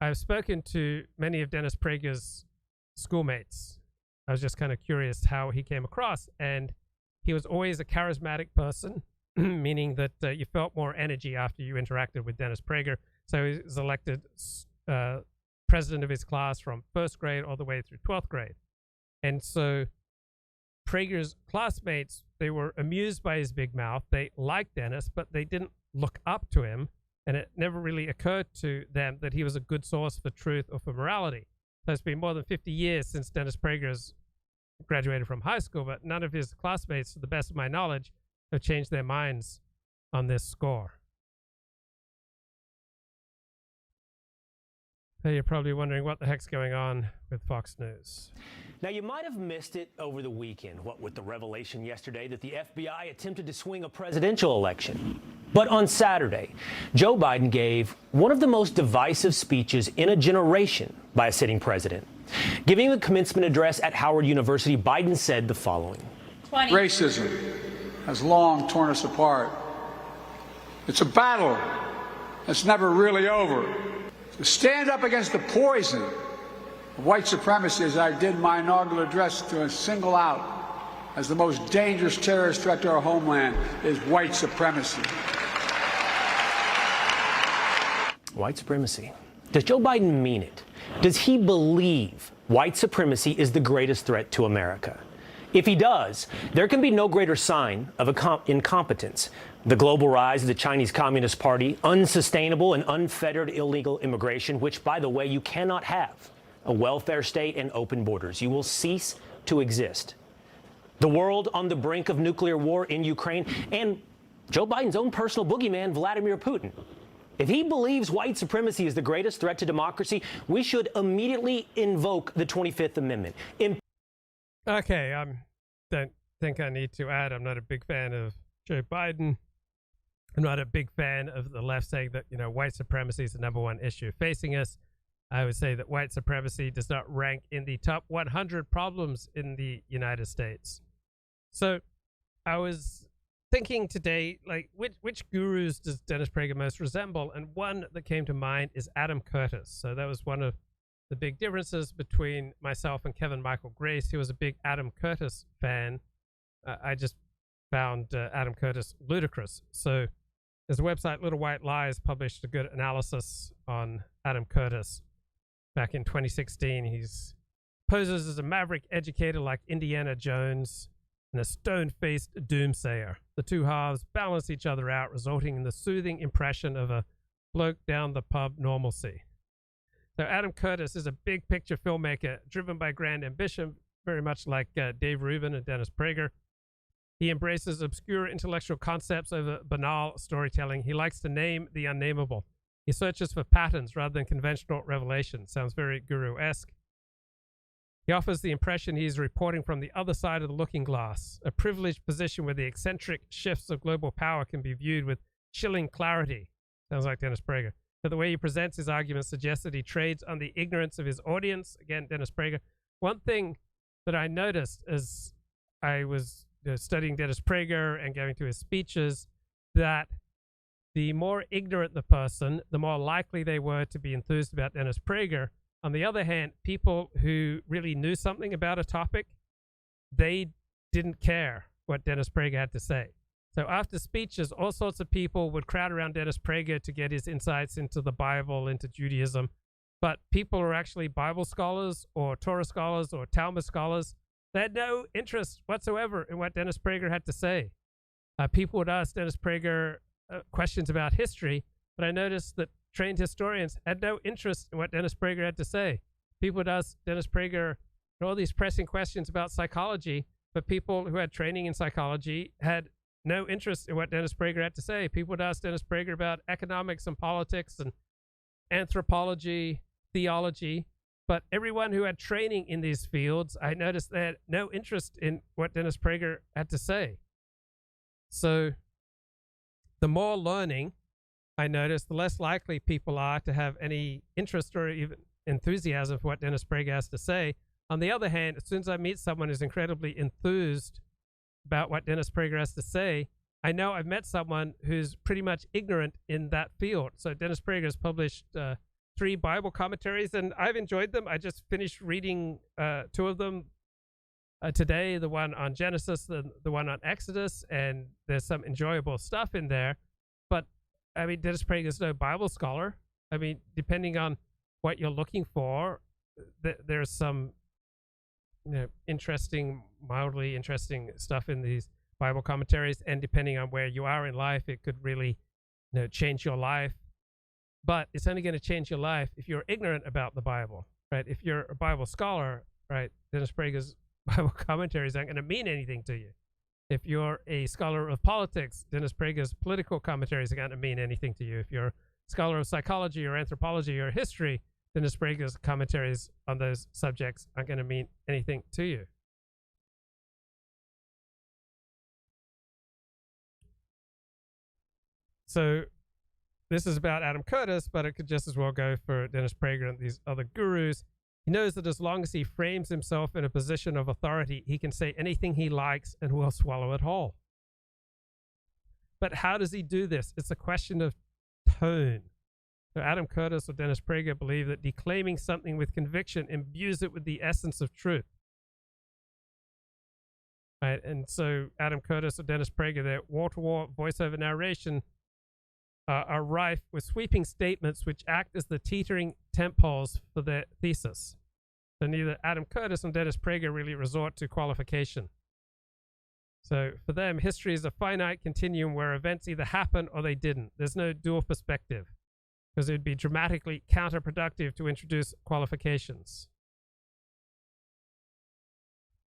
I've spoken to many of Dennis Prager's schoolmates. I was just kind of curious how he came across, and he was always a charismatic person, meaning that you felt more energy after you interacted with Dennis Prager. So he was elected president of his class from first grade all the way through 12th grade. And so Prager's classmates, they were amused by his big mouth. They liked Dennis, but they didn't look up to him. And it never really occurred to them that he was a good source for truth or for morality. So it's been more than 50 years since Dennis Prager's graduated from high school, but none of his classmates, to the best of my knowledge, have changed their minds on this score. So you're probably wondering what the heck's going on with Fox News. Now, you might have missed it over the weekend, what with the revelation yesterday that the FBI attempted to swing a presidential election. But on Saturday, Joe Biden gave one of the most divisive speeches in a generation by a sitting president. Giving the commencement address at Howard University, Biden said the following. Racism has long torn us apart. It's a battle that's never really over. To stand up against the poison of white supremacy, as I did my inaugural address, to single out as the most dangerous terrorist threat to our homeland is white supremacy. White supremacy. Does Joe Biden mean it? Does he believe white supremacy is the greatest threat to America? If he does, there can be no greater sign of incompetence. The global rise of the Chinese Communist Party, unsustainable and unfettered illegal immigration, which, by the way, you cannot have, a welfare state and open borders. You will cease to exist. The world on the brink of nuclear war in Ukraine, and Joe Biden's own personal boogeyman, Vladimir Putin. If he believes white supremacy is the greatest threat to democracy, we should immediately invoke the 25th Amendment. Okay, I don't think I need to add, I'm not a big fan of Joe Biden. I'm not a big fan of the left saying that, white supremacy is the number one issue facing us. I would say that white supremacy does not rank in the top 100 problems in the United States. So I was thinking today, which gurus does Dennis Prager most resemble? And one that came to mind is Adam Curtis. So that was one of the big differences between myself and Kevin Michael Grace. He was a big Adam Curtis fan. I just found Adam Curtis ludicrous. So there's a website, Little White Lies, published a good analysis on Adam Curtis back in 2016. He poses as a maverick educator like Indiana Jones and a stone-faced doomsayer. The two halves balance each other out, resulting in the soothing impression of a bloke down the pub normalcy. So Adam Curtis is a big picture filmmaker driven by grand ambition, very much like Dave Rubin and Dennis Prager. He embraces obscure intellectual concepts over banal storytelling. He likes to name the unnameable. He searches for patterns rather than conventional revelation. Sounds very guru-esque. He offers the impression he's reporting from the other side of the looking glass, a privileged position where the eccentric shifts of global power can be viewed with chilling clarity. Sounds like Dennis Prager. But the way he presents his arguments suggests that he trades on the ignorance of his audience. Again, Dennis Prager. One thing that I noticed as I was studying Dennis Prager and going to his speeches, that the more ignorant the person, the more likely they were to be enthused about Dennis Prager. On the other hand, people who really knew something about a topic, they didn't care what Dennis Prager had to say. So after speeches, all sorts of people would crowd around Dennis Prager to get his insights into the Bible, into Judaism. But people who are actually Bible scholars or Torah scholars or Talmud scholars, they had no interest whatsoever in what Dennis Prager had to say. People would ask Dennis Prager questions about history, but I noticed that trained historians had no interest in what Dennis Prager had to say. People would ask Dennis Prager all these pressing questions about psychology, but people who had training in psychology had no interest in what Dennis Prager had to say. People would ask Dennis Prager about economics and politics and anthropology, theology, but everyone who had training in these fields, I noticed they had no interest in what Dennis Prager had to say. So the more learning I noticed, the less likely people are to have any interest or even enthusiasm for what Dennis Prager has to say. On the other hand, as soon as I meet someone who's incredibly enthused about what Dennis Prager has to say, I know I've met someone who's pretty much ignorant in that field. So Dennis Prager has published 3 Bible commentaries, and I've enjoyed them. I just finished reading 2 of them today, the one on Genesis, the one on Exodus, and there's some enjoyable stuff in there. But, I mean, Dennis Prager is no Bible scholar. I mean, depending on what you're looking for, there's some interesting, mildly interesting stuff in these Bible commentaries, and depending on where you are in life, it could really change your life. But it's only going to change your life if you're ignorant about the Bible, right? If you're a Bible scholar, right, Dennis Prager's Bible commentaries aren't going to mean anything to you. If you're a scholar of politics, Dennis Prager's political commentaries are going to mean anything to you. If you're a scholar of psychology or anthropology or history, Dennis Prager's commentaries on those subjects aren't going to mean anything to you. So this is about Adam Curtis, but it could just as well go for Dennis Prager and these other gurus. He knows that as long as he frames himself in a position of authority, he can say anything he likes and will swallow it whole. But how does he do this? It's a question of tone. So Adam Curtis or Dennis Prager believe that declaiming something with conviction imbues it with the essence of truth. Right? And so Adam Curtis or Dennis Prager, their wall-to-wall voiceover narration are rife with sweeping statements which act as the teetering tent poles for their thesis. So neither Adam Curtis nor Dennis Prager really resort to qualification. So for them, history is a finite continuum where events either happen or they didn't. There's no dual perspective, because it would be dramatically counterproductive to introduce qualifications.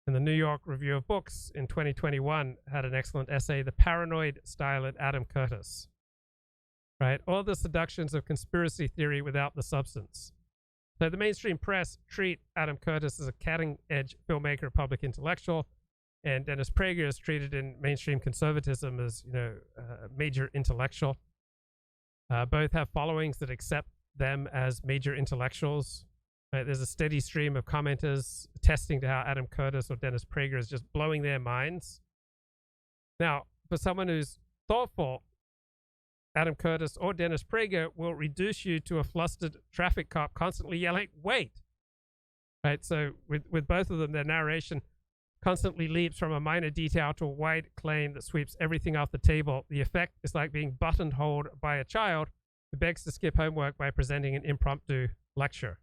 And the New York Review of Books in 2021 had an excellent essay, The Paranoid Style at Adam Curtis. Right? All the seductions of conspiracy theory without the substance. So the mainstream press treat Adam Curtis as a cutting-edge filmmaker, public intellectual, and Dennis Prager is treated in mainstream conservatism as, a major intellectual. Both have followings that accept them as major intellectuals. Right? There's a steady stream of commenters attesting to how Adam Curtis or Dennis Prager is just blowing their minds. Now, for someone who's thoughtful, Adam Curtis or Dennis Prager will reduce you to a flustered traffic cop constantly yelling, "Wait!" Right? So with both of them, their narration constantly leaps from a minor detail to a wide claim that sweeps everything off the table. The effect is like being buttonholed by a child who begs to skip homework by presenting an impromptu lecture.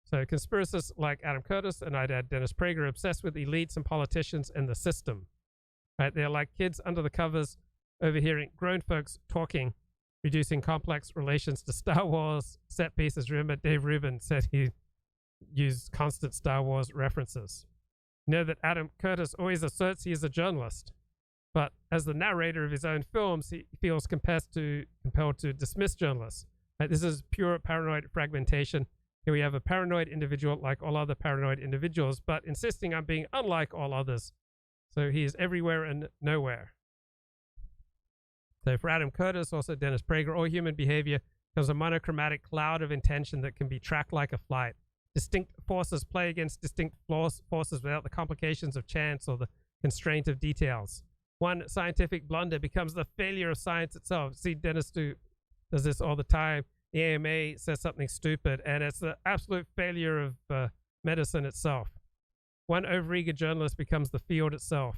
So conspiracists like Adam Curtis, and I'd add Dennis Prager, are obsessed with elites and politicians and the system. Right? They're like kids under the covers overhearing grown folks talking, reducing complex relations to Star Wars set pieces. Remember, Dave Rubin said he used constant Star Wars references. You know that Adam Curtis always asserts he is a journalist, but as the narrator of his own films, he feels compelled to dismiss journalists. Right? This is pure paranoid fragmentation. Here we have a paranoid individual like all other paranoid individuals, but insisting on being unlike all others. So he is everywhere and nowhere. So for Adam Curtis, also Dennis Prager, all human behavior becomes a monochromatic cloud of intention that can be tracked like a flight. Distinct forces play against distinct forces without the complications of chance or the constraint of details. One scientific blunder becomes the failure of science itself. See, Dennis does this all the time. The AMA says something stupid, and it's the absolute failure of medicine itself. one overeager journalist becomes the field itself.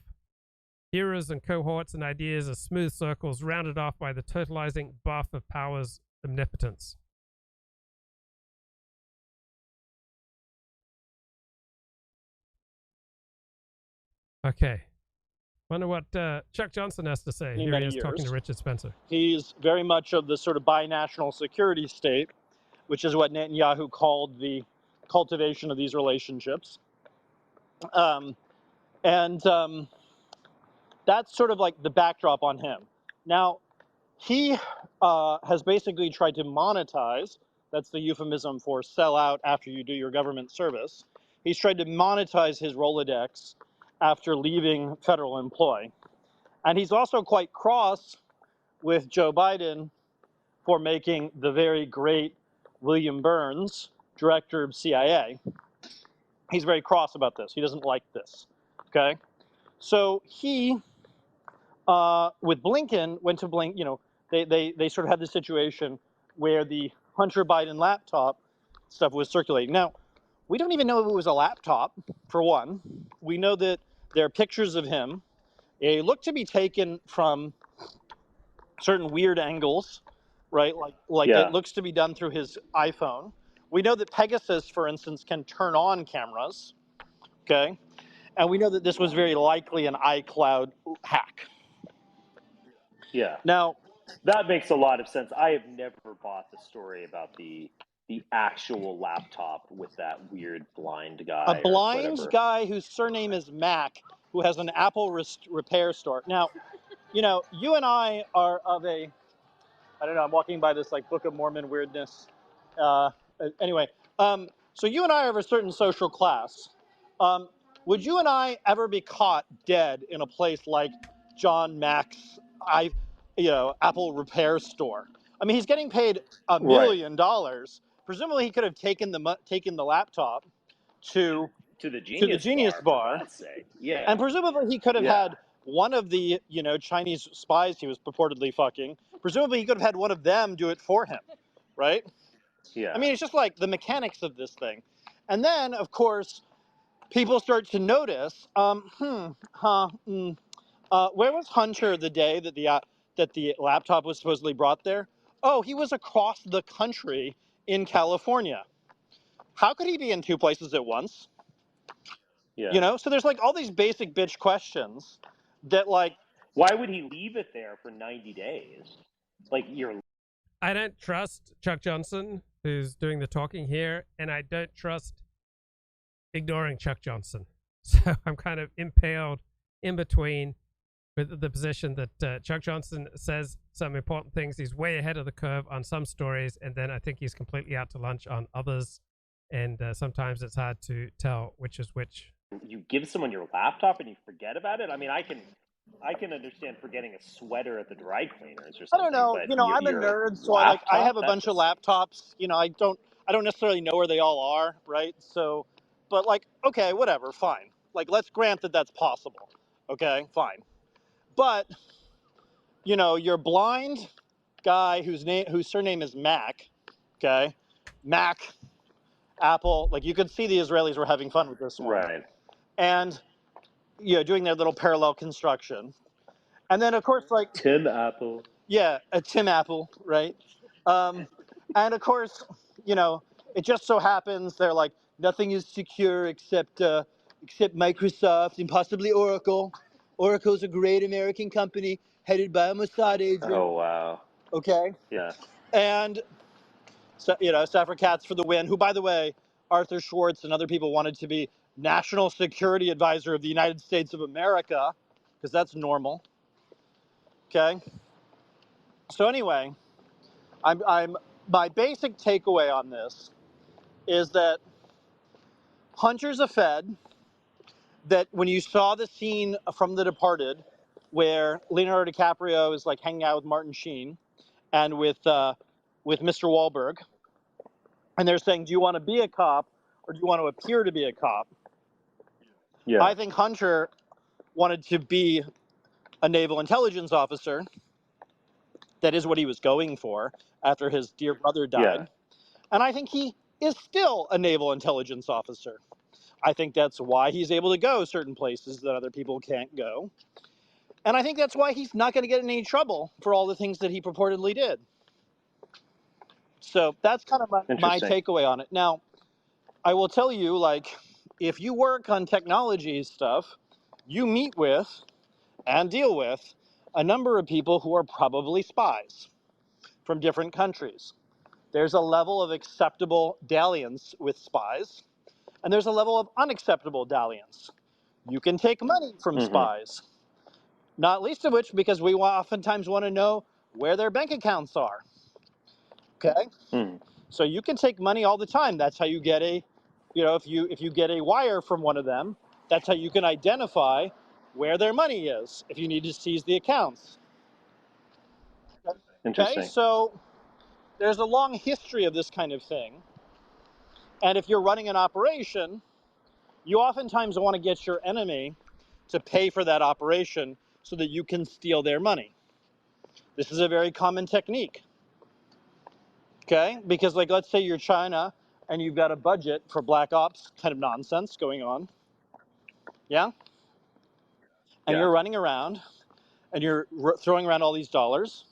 Heroes and cohorts and ideas are smooth circles rounded off by the totalizing buff of power's omnipotence. Okay. Wonder what Chuck Johnson has to say. Here he is talking to Richard Spencer. He's very much of the sort of binational security state, which is what Netanyahu called the cultivation of these relationships. That's sort of like the backdrop on him. Now, he has basically tried to monetize, that's the euphemism for sell out after you do your government service. He's tried to monetize his Rolodex after leaving federal employ. And he's also quite cross with Joe Biden for making the very great William Burns director of CIA. He's very cross about this. He doesn't like this, okay? So he, with Blinken, went to Blink, you know, they sort of had the situation where the Hunter Biden laptop stuff was circulating. Now, we don't even know if it was a laptop, for one. We know that there are pictures of him. They look to be taken from certain weird angles, right? Like it looks to be done through his iPhone. We know that Pegasus, for instance, can turn on cameras, okay? And we know that this was very likely an iCloud hack. Yeah. Now, that makes a lot of sense. I have never bought the story about the actual laptop with that weird blind guy. A blind guy whose surname is Mac, who has an Apple repair store. Now, you know, you and I are of a, I don't know, I'm walking by this like Book of Mormon weirdness. Anyway, so you and I are of a certain social class. Would you and I ever be caught dead in a place like John Mack's, Apple repair store? I mean, he's getting paid $1 million. Presumably, he could have taken the laptop to the Genius Bar. Yeah. And presumably, he could have had one of the Chinese spies he was purportedly fucking. Presumably, he could have had one of them do it for him, right? Yeah. I mean, it's just like the mechanics of this thing. And then, of course, people start to notice, where was Hunter the day that the laptop was supposedly brought there? Oh, he was across the country in California. How could he be in two places at once? Yeah. You know, so there's like all these basic bitch questions that like. Why would he leave it there for 90 days? Like I don't trust Chuck Johnson, who's doing the talking here, and I don't trust ignoring Chuck Johnson. So I'm kind of impaled in between with the position that Chuck Johnson says some important things. He's way ahead of the curve on some stories, and then I think he's completely out to lunch on others. And sometimes it's hard to tell which is which. You give someone your laptop and you forget about it? I mean, I can understand forgetting a sweater at the dry cleaners or something. I don't know. But I'm a nerd, so I have a bunch of laptops. I don't necessarily know where they all are, right? So, but like, okay, whatever, fine. Like, let's grant that that's possible. Okay, fine. But, your blind guy whose surname is Mac, okay? Mac, Apple, like you could see the Israelis were having fun with this one. Right. And, doing their little parallel construction. And then, of course, like... Tim Apple. Yeah, a Tim Apple, right? And, of course, it just so happens they're like, nothing is secure except Microsoft and possibly Oracle. Oracle's a great American company headed by a Mossad agent. Oh, wow. Okay? Yeah. And, Safra Katz for the win, who, by the way, Arthur Schwartz and other people wanted to be National Security Advisor of the United States of America, because that's normal. Okay? So anyway, my basic takeaway on this is that Hunter's a Fed, that when you saw the scene from The Departed where Leonardo DiCaprio is like hanging out with Martin Sheen and with Mr. Wahlberg, and they're saying, do you want to be a cop or do you want to appear to be a cop? Yeah. I think Hunter wanted to be a naval intelligence officer. That is what he was going for after his dear brother died. Yeah. And I think he is still a naval intelligence officer. I think that's why he's able to go certain places that other people can't go. And I think that's why he's not going to get in any trouble for all the things that he purportedly did. So that's kind of my takeaway on it. Now, I will tell you, like, if you work on technology stuff, you meet with and deal with a number of people who are probably spies from different countries. There's a level of acceptable dalliance with spies, and there's a level of unacceptable dalliance. You can take money from spies, not least of which because we oftentimes want to know where their bank accounts are. Okay? So you can take money all the time. That's how you get if you get a wire from one of them, that's how you can identify where their money is if you need to seize the accounts. Interesting. Okay, so there's a long history of this kind of thing. And if you're running an operation, you oftentimes want to get your enemy to pay for that operation so that you can steal their money. This is a very common technique. Okay, because like let's say you're China and you've got a budget for black ops kind of nonsense going on. Yeah? And you're running around and you're throwing around all these dollars.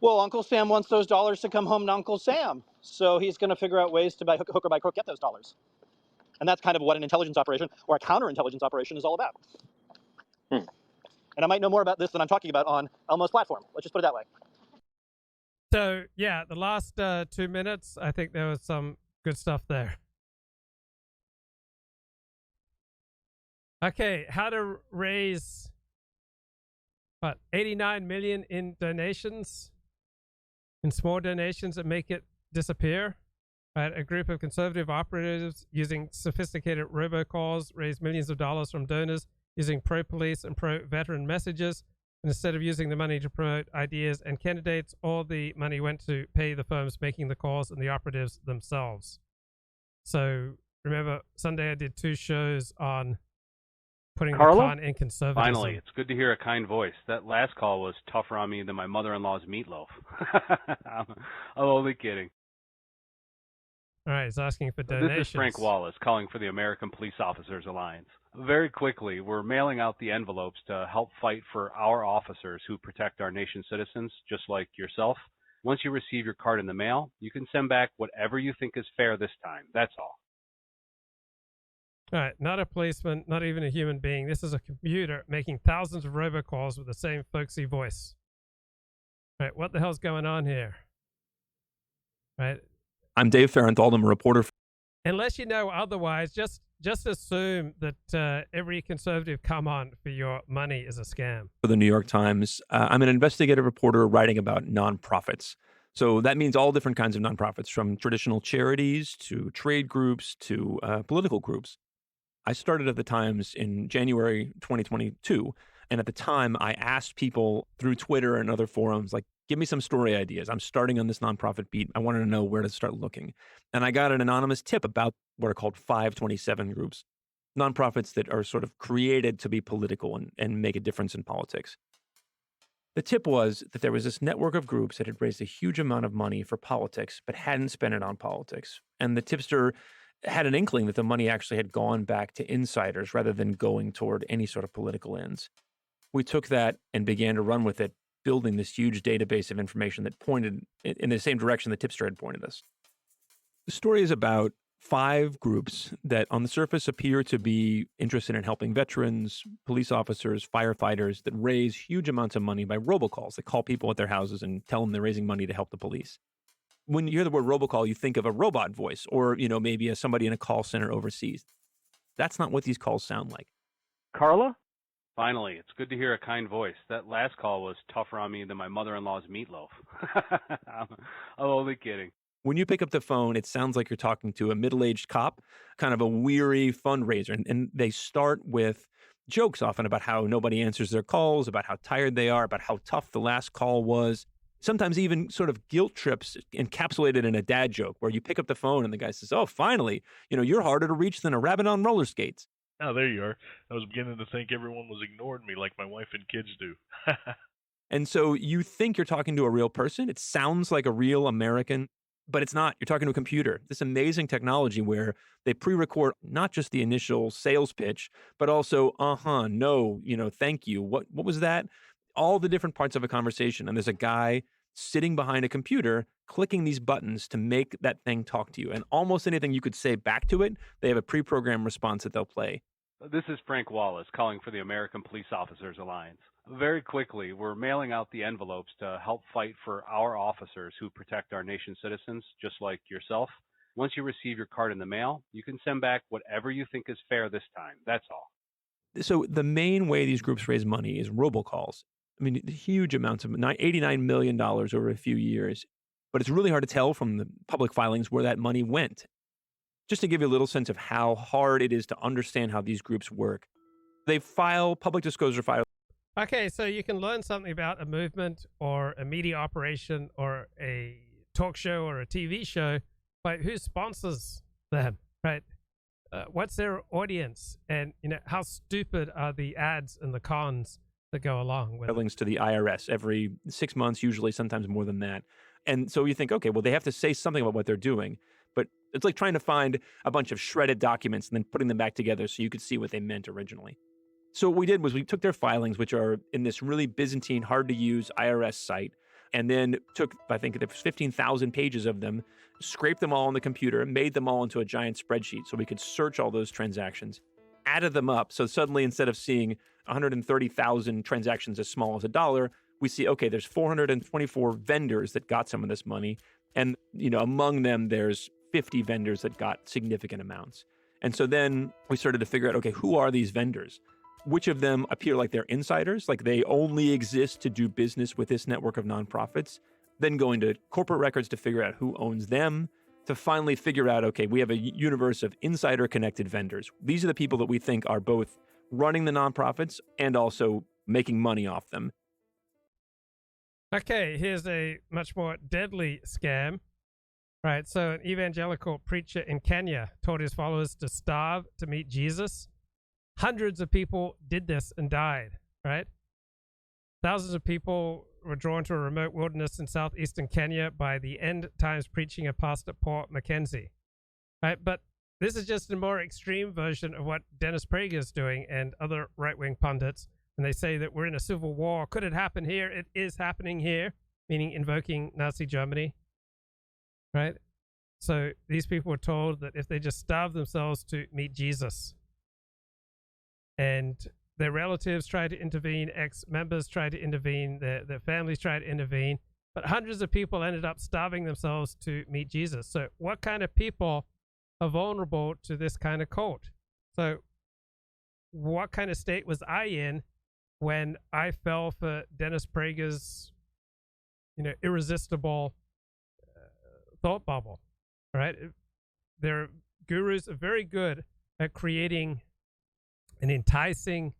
Well, Uncle Sam wants those dollars to come home to Uncle Sam. So he's going to figure out ways to, by hook or by crook, get those dollars. And that's kind of what an intelligence operation or a counterintelligence operation is all about. And I might know more about this than I'm talking about on Elmo's platform. Let's just put it that way. So, yeah, the last 2 minutes, I think there was some good stuff there. Okay, how to raise, 89 million in donations, in small donations that make it disappear. Right, a group of conservative operatives using sophisticated robocalls raised millions of dollars from donors using pro-police and pro-veteran messages. And instead of using the money to promote ideas and candidates, all the money went to pay the firms making the calls and the operatives themselves. So remember, Sunday I did 2 shows on putting the con in conservatism. Finally, it's good to hear a kind voice. That last call was tougher on me than my mother-in-law's meatloaf. I'm only kidding. All right, he's asking for donations. This is Frank Wallace calling for the American Police Officers Alliance. Very quickly, we're mailing out the envelopes to help fight for our officers who protect our nation's citizens, just like yourself. Once you receive your card in the mail, you can send back whatever you think is fair this time. That's all. All right, not a policeman, not even a human being. This is a computer making thousands of robocalls with the same folksy voice. All right, what the hell's going on here? Right. I'm Dave Farenthold. I'm a reporter. Unless you know otherwise, just assume that every conservative come on for your money is a scam. For the New York Times, I'm an investigative reporter writing about nonprofits. So that means all different kinds of nonprofits, from traditional charities to trade groups to political groups. I started at the Times in January 2022. And at the time, I asked people through Twitter and other forums, like, give me some story ideas. I'm starting on this nonprofit beat. I wanted to know where to start looking. And I got an anonymous tip about what are called 527 groups, nonprofits that are sort of created to be political and make a difference in politics. The tip was that there was this network of groups that had raised a huge amount of money for politics, but hadn't spent it on politics. And the tipster had an inkling that the money actually had gone back to insiders rather than going toward any sort of political ends. We took that and began to run with it, building this huge database of information that pointed in the same direction the tipster had pointed us. The story is about 5 groups that on the surface appear to be interested in helping veterans, police officers, firefighters, that raise huge amounts of money by robocalls. They call people at their houses and tell them they're raising money to help the police. When you hear the word robocall, you think of a robot voice or, maybe somebody in a call center overseas. That's not what these calls sound like. Carla? Finally, it's good to hear a kind voice. That last call was tougher on me than my mother-in-law's meatloaf. I'm only kidding. When you pick up the phone, it sounds like you're talking to a middle-aged cop, kind of a weary fundraiser. And they start with jokes often about how nobody answers their calls, about how tired they are, about how tough the last call was. Sometimes even sort of guilt trips encapsulated in a dad joke where you pick up the phone and the guy says, oh, finally, you're harder to reach than a rabbit on roller skates. Oh, there you are. I was beginning to think everyone was ignoring me like my wife and kids do. And so you think you're talking to a real person. It sounds like a real American. but it's not. You're talking to a computer. This amazing technology where they pre-record not just the initial sales pitch, but also, no, thank you. What was that? All the different parts of a conversation. And there's a guy sitting behind a computer clicking these buttons to make that thing talk to you. And almost anything you could say back to it, they have a pre-programmed response that they'll play. This is Frank Wallace calling for the American Police Officers Alliance. Very quickly, we're mailing out the envelopes to help fight for our officers who protect our nation's citizens, just like yourself. Once you receive your card in the mail, you can send back whatever you think is fair this time. That's all. So the main way these groups raise money is robocalls. I mean, huge amounts of $89 million over a few years. But it's really hard to tell from the public filings where that money went. Just to give you a little sense of how hard it is to understand how these groups work, they file public disclosure files. Okay, so you can learn something about a movement or a media operation or a talk show or a TV show by who sponsors them, right? What's their audience? And, how stupid are the ads and the cons that go along with filings to the IRS every 6 months, usually, sometimes more than that. And so you think, okay, well, they have to say something about what they're doing. But it's like trying to find a bunch of shredded documents and then putting them back together so you could see what they meant originally. So what we did was we took their filings, which are in this really Byzantine, hard-to-use IRS site, and then took, I think there was 15,000 pages of them, scraped them all on the computer, made them all into a giant spreadsheet so we could search all those transactions, added them up. So suddenly, instead of seeing 130,000 transactions as small as $1, we see, okay, there's 424 vendors that got some of this money. And, among them, there's 50 vendors that got significant amounts. And so then we started to figure out, okay, who are these vendors? Which of them appear like they're insiders, like they only exist to do business with this network of nonprofits, then going to corporate records to figure out who owns them, to finally figure out, okay, we have a universe of insider-connected vendors. These are the people that we think are both running the nonprofits and also making money off them. Okay, here's a much more deadly scam. Right, so an evangelical preacher in Kenya taught his followers to starve to meet Jesus. Hundreds of people did this and died, right? Thousands of people were drawn to a remote wilderness in southeastern Kenya by the end times preaching of Pastor Paul Mackenzie, right? But this is just a more extreme version of what Dennis Prager is doing and other right-wing pundits. And they say that we're in a civil war. Could it happen here? It is happening here, meaning invoking Nazi Germany, right? So these people were told that if they just starve themselves to meet Jesus, and their relatives tried to intervene, ex-members tried to intervene, their families tried to intervene, but hundreds of people ended up starving themselves to meet Jesus. So what kind of people are vulnerable to this kind of cult? So what kind of state was I in when I fell for Dennis Prager's, irresistible thought bubble, right? Their gurus are very good at creating an enticing,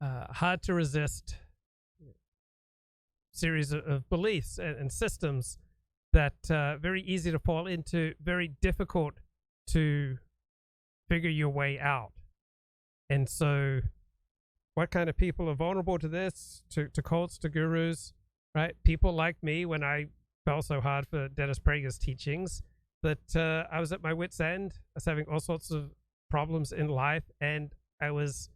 hard to resist series of beliefs and systems that very easy to fall into, very difficult to figure your way out. And so what kind of people are vulnerable to this, to cults, to gurus, right? People like me, when I fell so hard for Dennis Prager's teachings that I was at my wit's end. I was having all sorts of problems in life, and I was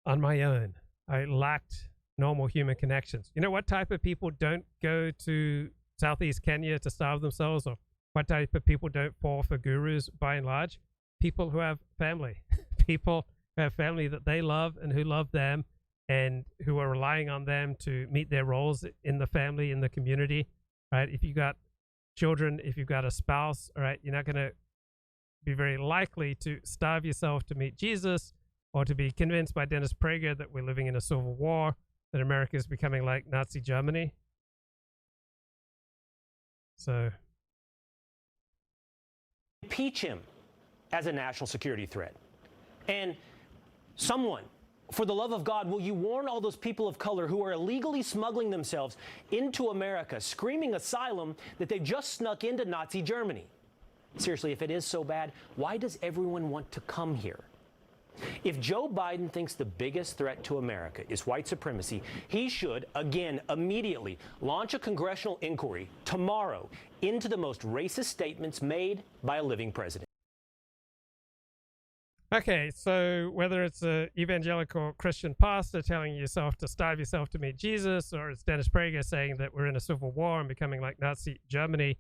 on my own. I lacked normal human connections. You know what type of people don't go to Southeast Kenya to starve themselves, or what type of people don't fall for gurus by and large? People who have family. People who have family that they love and who love them and who are relying on them to meet their roles in the family, in the community, right? If you got children, if you've got a spouse, all right, you're not going to be very likely to starve yourself to meet Jesus or to be convinced by Dennis Prager that we're living in a civil war, that America is becoming like Nazi Germany. So impeach him as a national security threat. And someone, for the love of God, will you warn all those people of color who are illegally smuggling themselves into America, screaming asylum, that they just snuck into Nazi Germany? Seriously, if it is so bad, why does everyone want to come here? If Joe Biden thinks the biggest threat to America is white supremacy, he should, again, immediately launch a congressional inquiry tomorrow into the most racist statements made by a living president. Okay, so whether it's an evangelical Christian pastor telling yourself to starve yourself to meet Jesus, or it's Dennis Prager saying that we're in a civil war and becoming like Nazi Germany,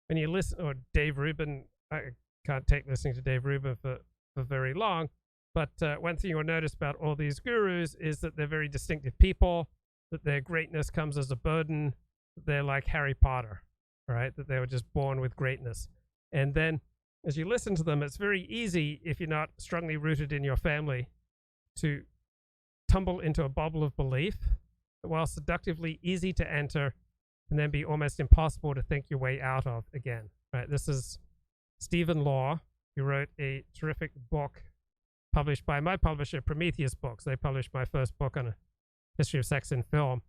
when you listen, or Dave Rubin, I can't take listening to Dave Rubin for very long, but one thing you'll notice about all these gurus is that they're very distinctive people, that their greatness comes as a burden, that they're like Harry Potter, right? That they were just born with greatness. And then as you listen to them, it's very easy, if you're not strongly rooted in your family, to tumble into a bubble of belief, while seductively easy to enter and then be almost impossible to think your way out of again. Right? This is Stephen Law, who wrote a terrific book published by my publisher, Prometheus Books. They published my first book on a history of sex in film.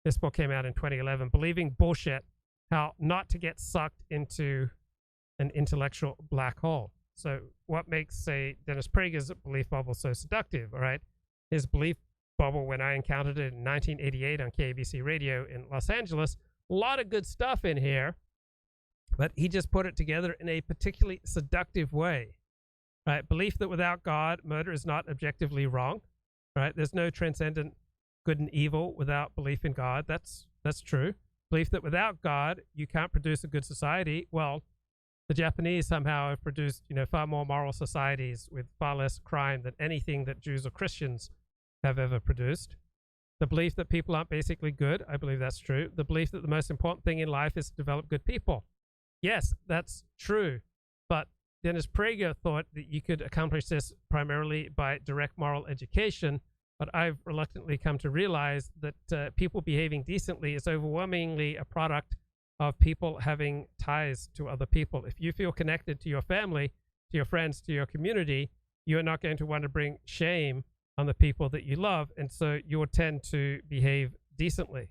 This book came out in 2011, Believing Bullshit, How Not to Get Sucked into an Intellectual Black Hole. So what makes, say, Dennis Prager's belief bubble so seductive, all right? His belief bubble, when I encountered it in 1988 on KABC radio in Los Angeles, a lot of good stuff in here, but he just put it together in a particularly seductive way. Right? Belief that without God, murder is not objectively wrong. Right? There's no transcendent good and evil without belief in God. That's true. Belief that without God, you can't produce a good society. Well, the Japanese somehow have produced, far more moral societies with far less crime than anything that Jews or Christians have ever produced. The belief that people aren't basically good, I believe that's true. The belief that the most important thing in life is to develop good people. Yes, that's true. But Dennis Prager thought that you could accomplish this primarily by direct moral education, but I've reluctantly come to realize that people behaving decently is overwhelmingly a product of people having ties to other people. If you feel connected to your family, to your friends, to your community, you are not going to want to bring shame on the people that you love, and so you'll tend to behave decently.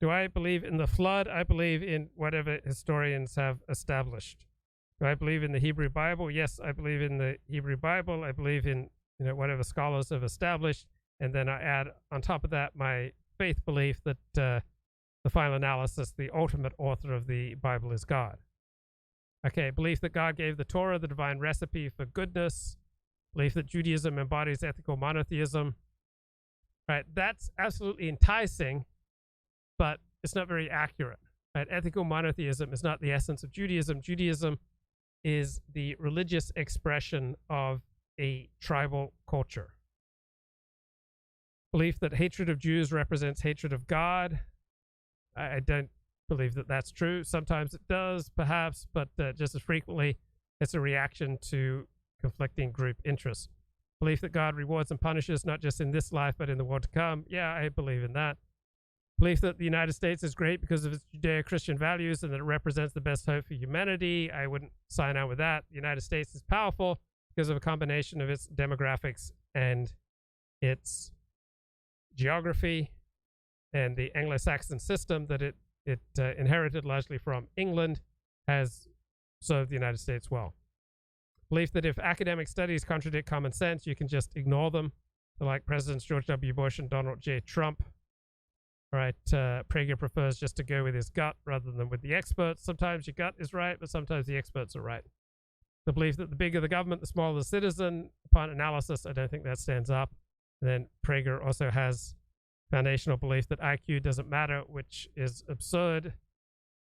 Do I believe in the flood? I believe in whatever historians have established. Do I believe in the Hebrew Bible? Yes, I believe in the Hebrew Bible. I believe in whatever scholars have established. And then I add on top of that my faith belief that the final analysis, the ultimate author of the Bible is God. Okay, belief that God gave the Torah, the divine recipe for goodness. Belief that Judaism embodies ethical monotheism. Right, that's absolutely enticing, but it's not very accurate. Right? Ethical monotheism is not the essence of Judaism. Judaism is the religious expression of a tribal culture. Belief that hatred of Jews represents hatred of God. I don't believe that that's true. Sometimes it does, perhaps, but just as frequently, it's a reaction to conflicting group interests. Belief that God rewards and punishes not just in this life, but in the world to come. Yeah, I believe in that. Belief that the United States is great because of its Judeo-Christian values and that it represents the best hope for humanity. I wouldn't sign on with that. The United States is powerful because of a combination of its demographics and its geography and the Anglo-Saxon system that it inherited largely from England has served the United States well. Belief that if academic studies contradict common sense, you can just ignore them. So like Presidents George W. Bush and Donald J. Trump. All right, Prager prefers just to go with his gut rather than with the experts. Sometimes your gut is right, but sometimes the experts are right. The belief that the bigger the government, the smaller the citizen. Upon analysis, I don't think that stands up. And then Prager also has foundational belief that IQ doesn't matter, which is absurd.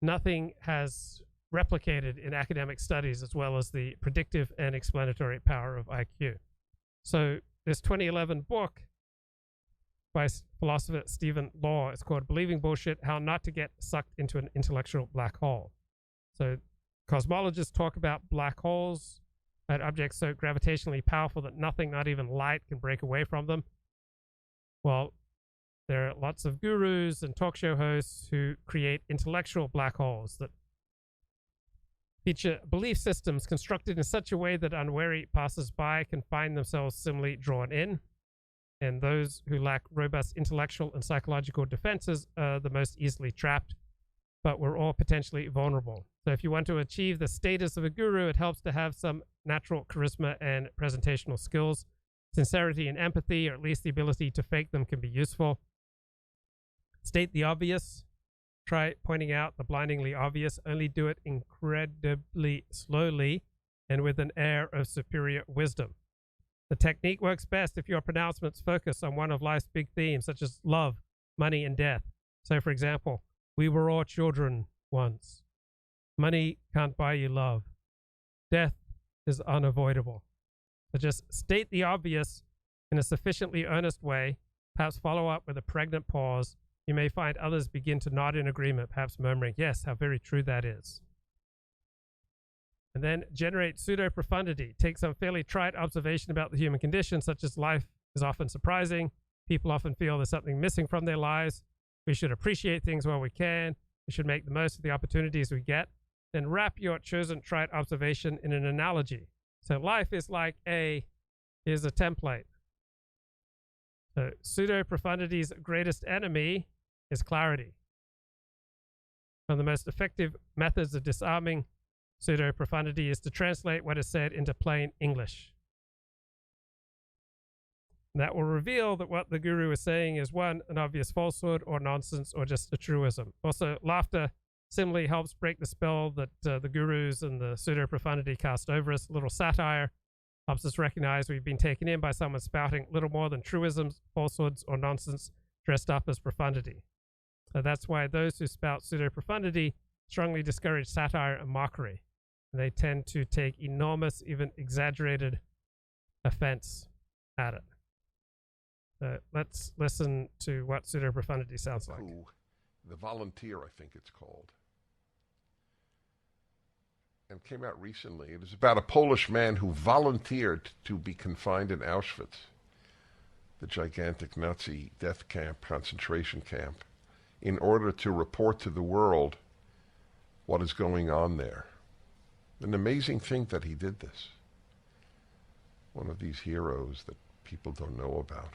Nothing has replicated in academic studies as well as the predictive and explanatory power of IQ. So this 2011 book by philosopher Stephen Law is called Believing Bullshit, How Not to Get Sucked into an Intellectual Black Hole. So cosmologists talk about black holes, that objects so gravitationally powerful that nothing, not even light, can break away from them. Well, there are lots of gurus and talk show hosts who create intellectual black holes that feature belief systems constructed in such a way that unwary passers-by can find themselves similarly drawn in. And those who lack robust intellectual and psychological defenses are the most easily trapped, but we're all potentially vulnerable. So if you want to achieve the status of a guru, it helps to have some natural charisma and presentational skills. Sincerity and empathy, or at least the ability to fake them, can be useful. State the obvious. Try pointing out the blindingly obvious. Only do it incredibly slowly and with an air of superior wisdom. The technique works best if your pronouncements focus on one of life's big themes, such as love, money, and death. So, for example, we were all children once. Money can't buy you love. Death is unavoidable. So just state the obvious in a sufficiently earnest way, perhaps follow up with a pregnant pause. You may find others begin to nod in agreement, perhaps murmuring, yes, how very true that is. And then generate pseudo-profundity. Take some fairly trite observation about the human condition, such as life is often surprising. People often feel there's something missing from their lives. We should appreciate things while we can. We should make the most of the opportunities we get. Then wrap your chosen trite observation in an analogy. So life is like here's a template. So pseudo-profundity's greatest enemy is clarity. One of the most effective methods of disarming pseudo-profundity is to translate what is said into plain English. And that will reveal that what the guru is saying is, one, an obvious falsehood or nonsense or just a truism. Also, laughter similarly helps break the spell that the gurus and the pseudo-profundity cast over us. A little satire helps us recognize we've been taken in by someone spouting little more than truisms, falsehoods, or nonsense dressed up as profundity. So that's why those who spout pseudo-profundity strongly discourage satire and mockery. They tend to take enormous, even exaggerated offense at it. Let's listen to what pseudo-profundity sounds like. The Volunteer, I think it's called. And came out recently. It is about a Polish man who volunteered to be confined in Auschwitz, the gigantic Nazi death camp, concentration camp, in order to report to the world what is going on there. An amazing thing that he did this. One of these heroes that people don't know about.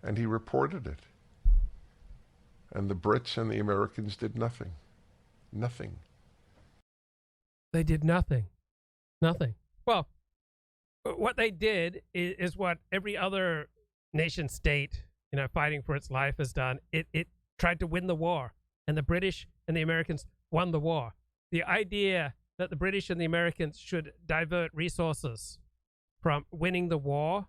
And he reported it. And the Brits and the Americans did nothing. Nothing. They did nothing. Nothing. Well, what they did is what every other nation state, fighting for its life has done. It tried to win the war. And the British and the Americans won the war. The idea that the British and the Americans should divert resources from winning the war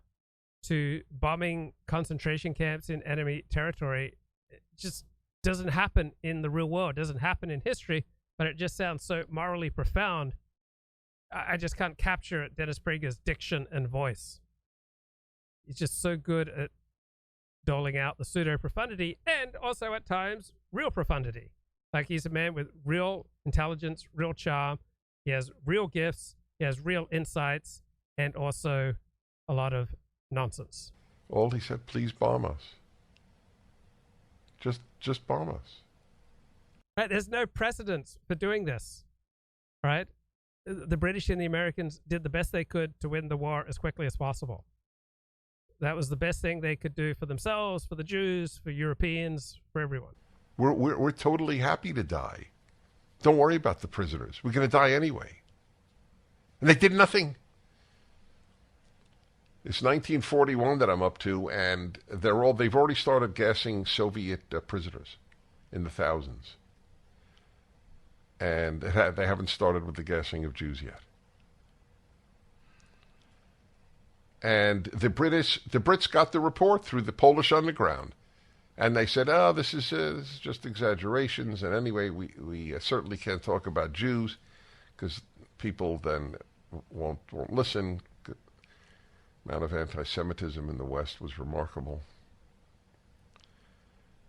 to bombing concentration camps in enemy territory just doesn't happen in the real world. It doesn't happen in history, but it just sounds so morally profound. I just can't capture Dennis Prager's diction and voice. He's just so good at doling out the pseudo-profundity and also at times real profundity. Like he's a man with real intelligence, real charm. He has real gifts. He has real insights and also a lot of nonsense. All he said, please bomb us. Just bomb us. Right? There's no precedence for doing this. Right? The British and the Americans did the best they could to win the war as quickly as possible. That was the best thing they could do for themselves, for the Jews, for Europeans, for everyone. We're totally happy to die. Don't worry about the prisoners. We're going to die anyway. And they did nothing. It's 1941 that I'm up to, and they've already started gassing Soviet prisoners in the thousands. And they haven't started with the gassing of Jews yet. And the Brits got the report through the Polish underground. And they said, this is just exaggerations. And anyway, we certainly can't talk about Jews because people then won't listen. The amount of anti-Semitism in the West was remarkable.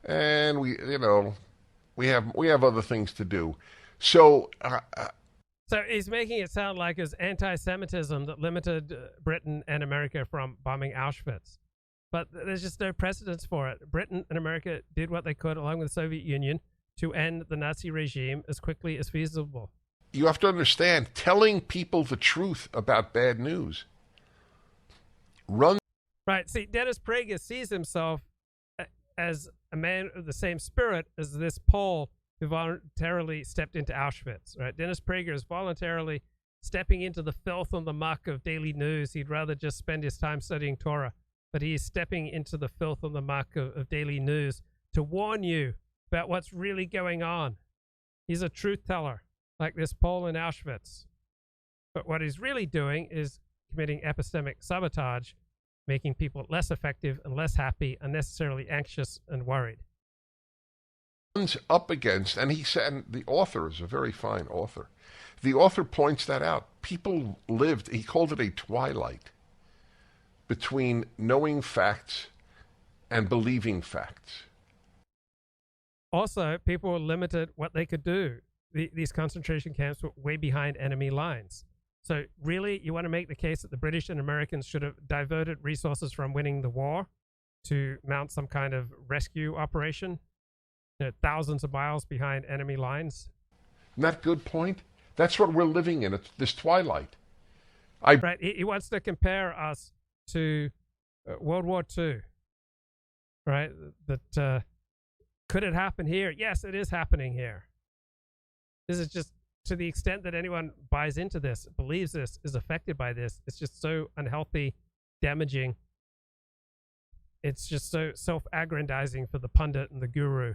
And we have other things to do. So he's making it sound like it's anti-Semitism that limited Britain and America from bombing Auschwitz. But there's just no precedence for it. Britain and America did what they could, along with the Soviet Union, to end the Nazi regime as quickly as feasible. You have to understand, telling people the truth about bad news. Right. See, Dennis Prager sees himself as a man of the same spirit as this Pole who voluntarily stepped into Auschwitz. Right. Dennis Prager is voluntarily stepping into the filth and the muck of daily news. He'd rather just spend his time studying Torah. But he's stepping into the filth and the muck of daily news to warn you about what's really going on. He's a truth teller, like this Pole in Auschwitz. But what he's really doing is committing epistemic sabotage, making people less effective and less happy, unnecessarily anxious and worried. Up against, and he said, and the author is a very fine author. The author points that out. People lived, he called it a twilight between knowing facts and believing facts. Also, people were limited what they could do. These concentration camps were way behind enemy lines. So really, you want to make the case that the British and Americans should have diverted resources from winning the war to mount some kind of rescue operation, thousands of miles behind enemy lines? Isn't that a good point? That's what we're living in, this twilight. Right. He wants to compare us to World War II, right? That could it happen here? Yes, it is happening here. This is just, to the extent that anyone buys into this, believes this, is affected by this, it's just so unhealthy, damaging. It's just so self-aggrandizing for the pundit and the guru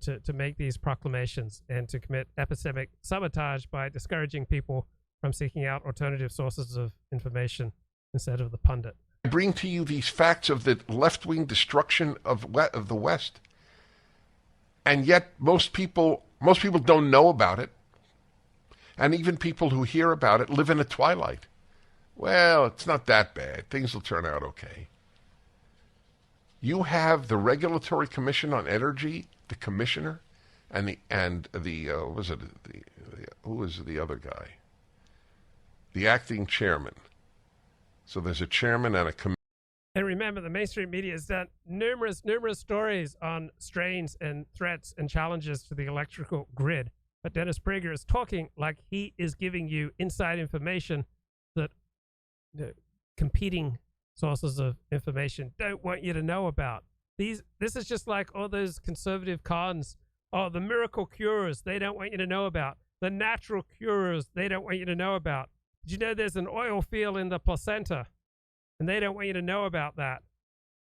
to make these proclamations and to commit epistemic sabotage by discouraging people from seeking out alternative sources of information instead of the pundit. I bring to you these facts of the left-wing destruction of the West. And yet most people don't know about it. And even people who hear about it live in a twilight. Well, it's not that bad. Things will turn out okay. You have the Regulatory Commission on Energy, the commissioner, and who was the other guy? The acting chairman. So there's a chairman and a commissioner. And remember, the mainstream media has done numerous stories on strains and threats and challenges to the electrical grid. But Dennis Prager is talking like he is giving you inside information that the competing sources of information don't want you to know about. This is just like all those conservative cons. Oh, the miracle cures they don't want you to know about. The natural cures they don't want you to know about. Did you know there's an oil field in the placenta? And they don't want you to know about that.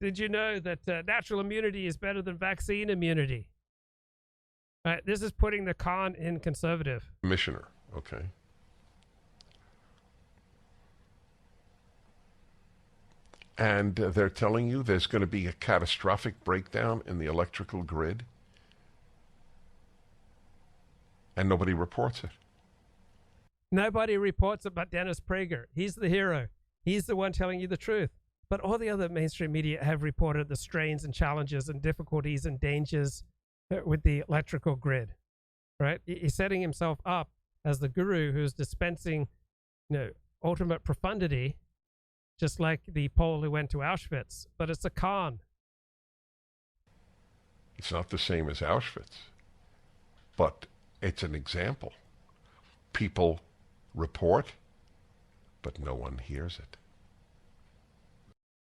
Did you know that natural immunity is better than vaccine immunity? This is putting the con in conservative. Commissioner, okay. And they're telling you there's going to be a catastrophic breakdown in the electrical grid. And nobody reports it. Nobody reports it but Dennis Prager. He's the hero. He's the one telling you the truth. But all the other mainstream media have reported the strains and challenges and difficulties and dangers with the electrical grid, right? He's setting himself up as the guru who's dispensing, ultimate profundity, just like the Pole who went to Auschwitz. But it's a con. It's not the same as Auschwitz, but it's an example. People report, but no one hears it.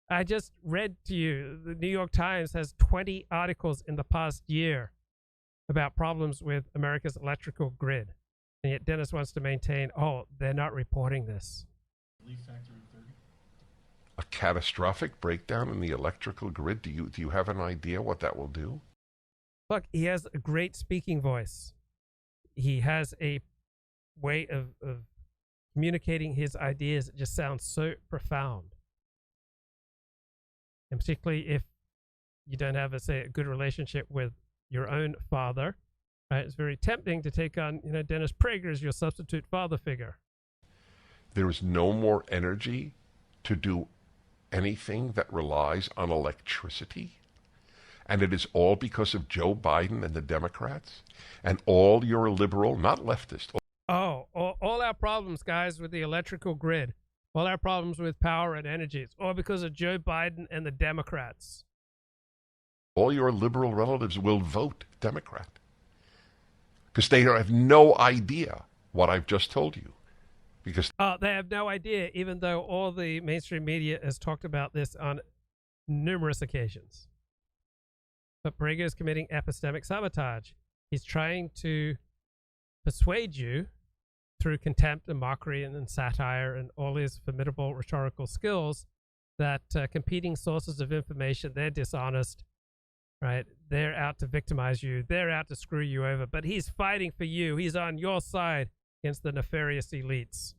I just read to you, the New York Times has 20 articles in the past year about problems with America's electrical grid. And yet Dennis wants to maintain, they're not reporting this. A catastrophic breakdown in the electrical grid? Do you have an idea what that will do? Look, he has a great speaking voice. He has a way of communicating his ideas that just sounds so profound. And particularly if you don't have, a good relationship with your own father, right? It's very tempting to take on, Dennis Prager as your substitute father figure. There is no more energy to do anything that relies on electricity. And it is all because of Joe Biden and the Democrats and all your liberal, not leftist. All our problems, guys, with the electrical grid, all our problems with power and energy, it's all because of Joe Biden and the Democrats. All your liberal relatives will vote Democrat because they have no idea what I've just told you. Because they have no idea, even though all the mainstream media has talked about this on numerous occasions. But Prager is committing epistemic sabotage. He's trying to persuade you through contempt and mockery and then satire and all his formidable rhetorical skills that competing sources of information, they're dishonest, right? They're out to victimize you. They're out to screw you over. But he's fighting for you. He's on your side against the nefarious elites,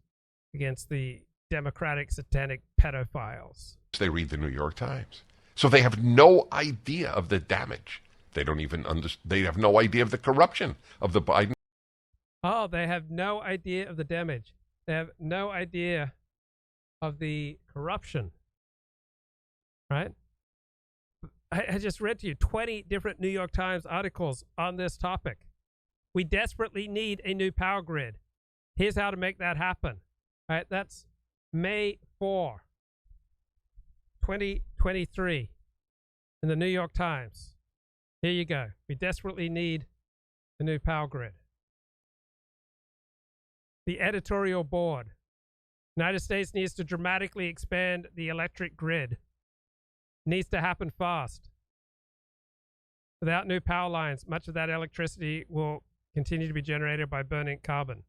against the democratic satanic pedophiles. They read the New York Times. So they have no idea of the damage. They don't even they have no idea of the corruption of the Biden. Oh, they have no idea of the damage. They have no idea of the corruption, right? I just read to you 20 different New York Times articles on this topic. We desperately need a new power grid. Here's how to make that happen. All right, that's May 4, 2023 in the New York Times. Here you go. We desperately need a new power grid. The editorial board. United States needs to dramatically expand the electric grid. Needs to happen fast. Without new power lines, much of that electricity will continue to be generated by burning carbon.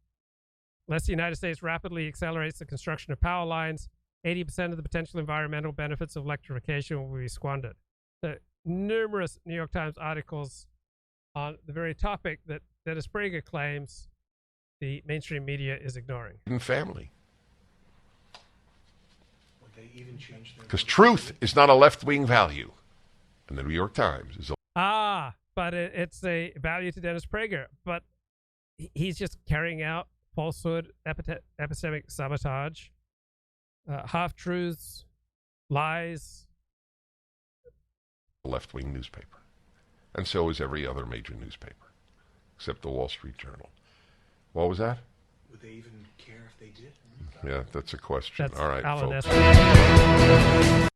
Unless the United States rapidly accelerates the construction of power lines, 80% of the potential environmental benefits of electrification will be squandered. So, numerous New York Times articles on the very topic that Dennis Prager claims the mainstream media is ignoring. Family. Because truth is not a left-wing value. And the New York Times is but it's a value to Dennis Prager. But he's just carrying out falsehood, epistemic sabotage, half-truths, lies. Left-wing newspaper. And so is every other major newspaper, except the Wall Street Journal. What was that? Would they even care if they did? Yeah, that's a question. That's all right, Alan folks.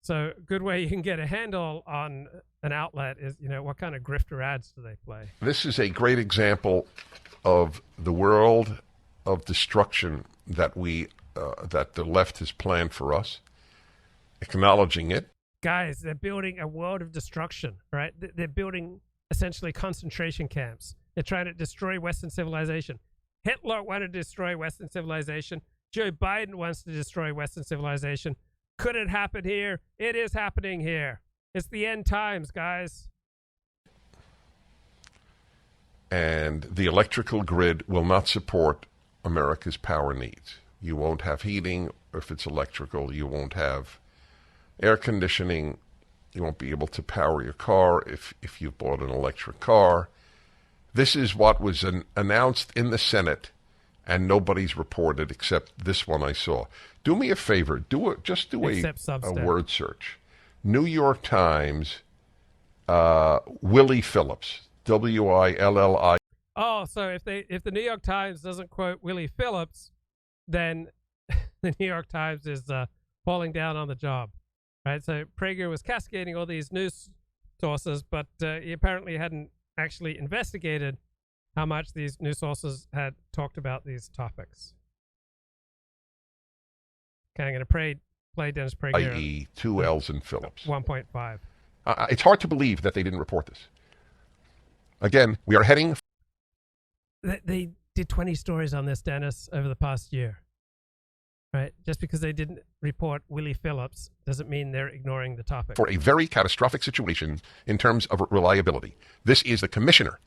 So, good way you can get a handle on an outlet is, what kind of grifter ads do they play? This is a great example of the world of destruction that that the left has planned for us. Acknowledging it. Guys, they're building a world of destruction, right? They're building essentially concentration camps. They're trying to destroy Western civilization. Hitler wanted to destroy Western civilization. Joe Biden wants to destroy Western civilization. Could it happen here? It is happening here. It's the end times, guys. And the electrical grid will not support America's power needs. You won't have heating if it's electrical. You won't have air conditioning. You won't be able to power your car if you've bought an electric car. This is what was announced in the Senate, and nobody's reported except this one I saw. Do me a favor. Just do a word search. New York Times, Willie Phillips, Willi. Oh, so if the New York Times doesn't quote Willie Phillips, then the New York Times is falling down on the job, right? So Prager was cascading all these news sources, but he apparently hadn't actually investigated how much these news sources had talked about these topics. Okay, I'm going to play Dennis Prager. I.e. two L's in Phillips. 1.5. It's hard to believe that they didn't report this. Again, we are heading... They did 20 stories on this, Dennis, over the past year. Right? Just because they didn't report Willie Phillips doesn't mean they're ignoring the topic. For a very catastrophic situation in terms of reliability. This is the commissioner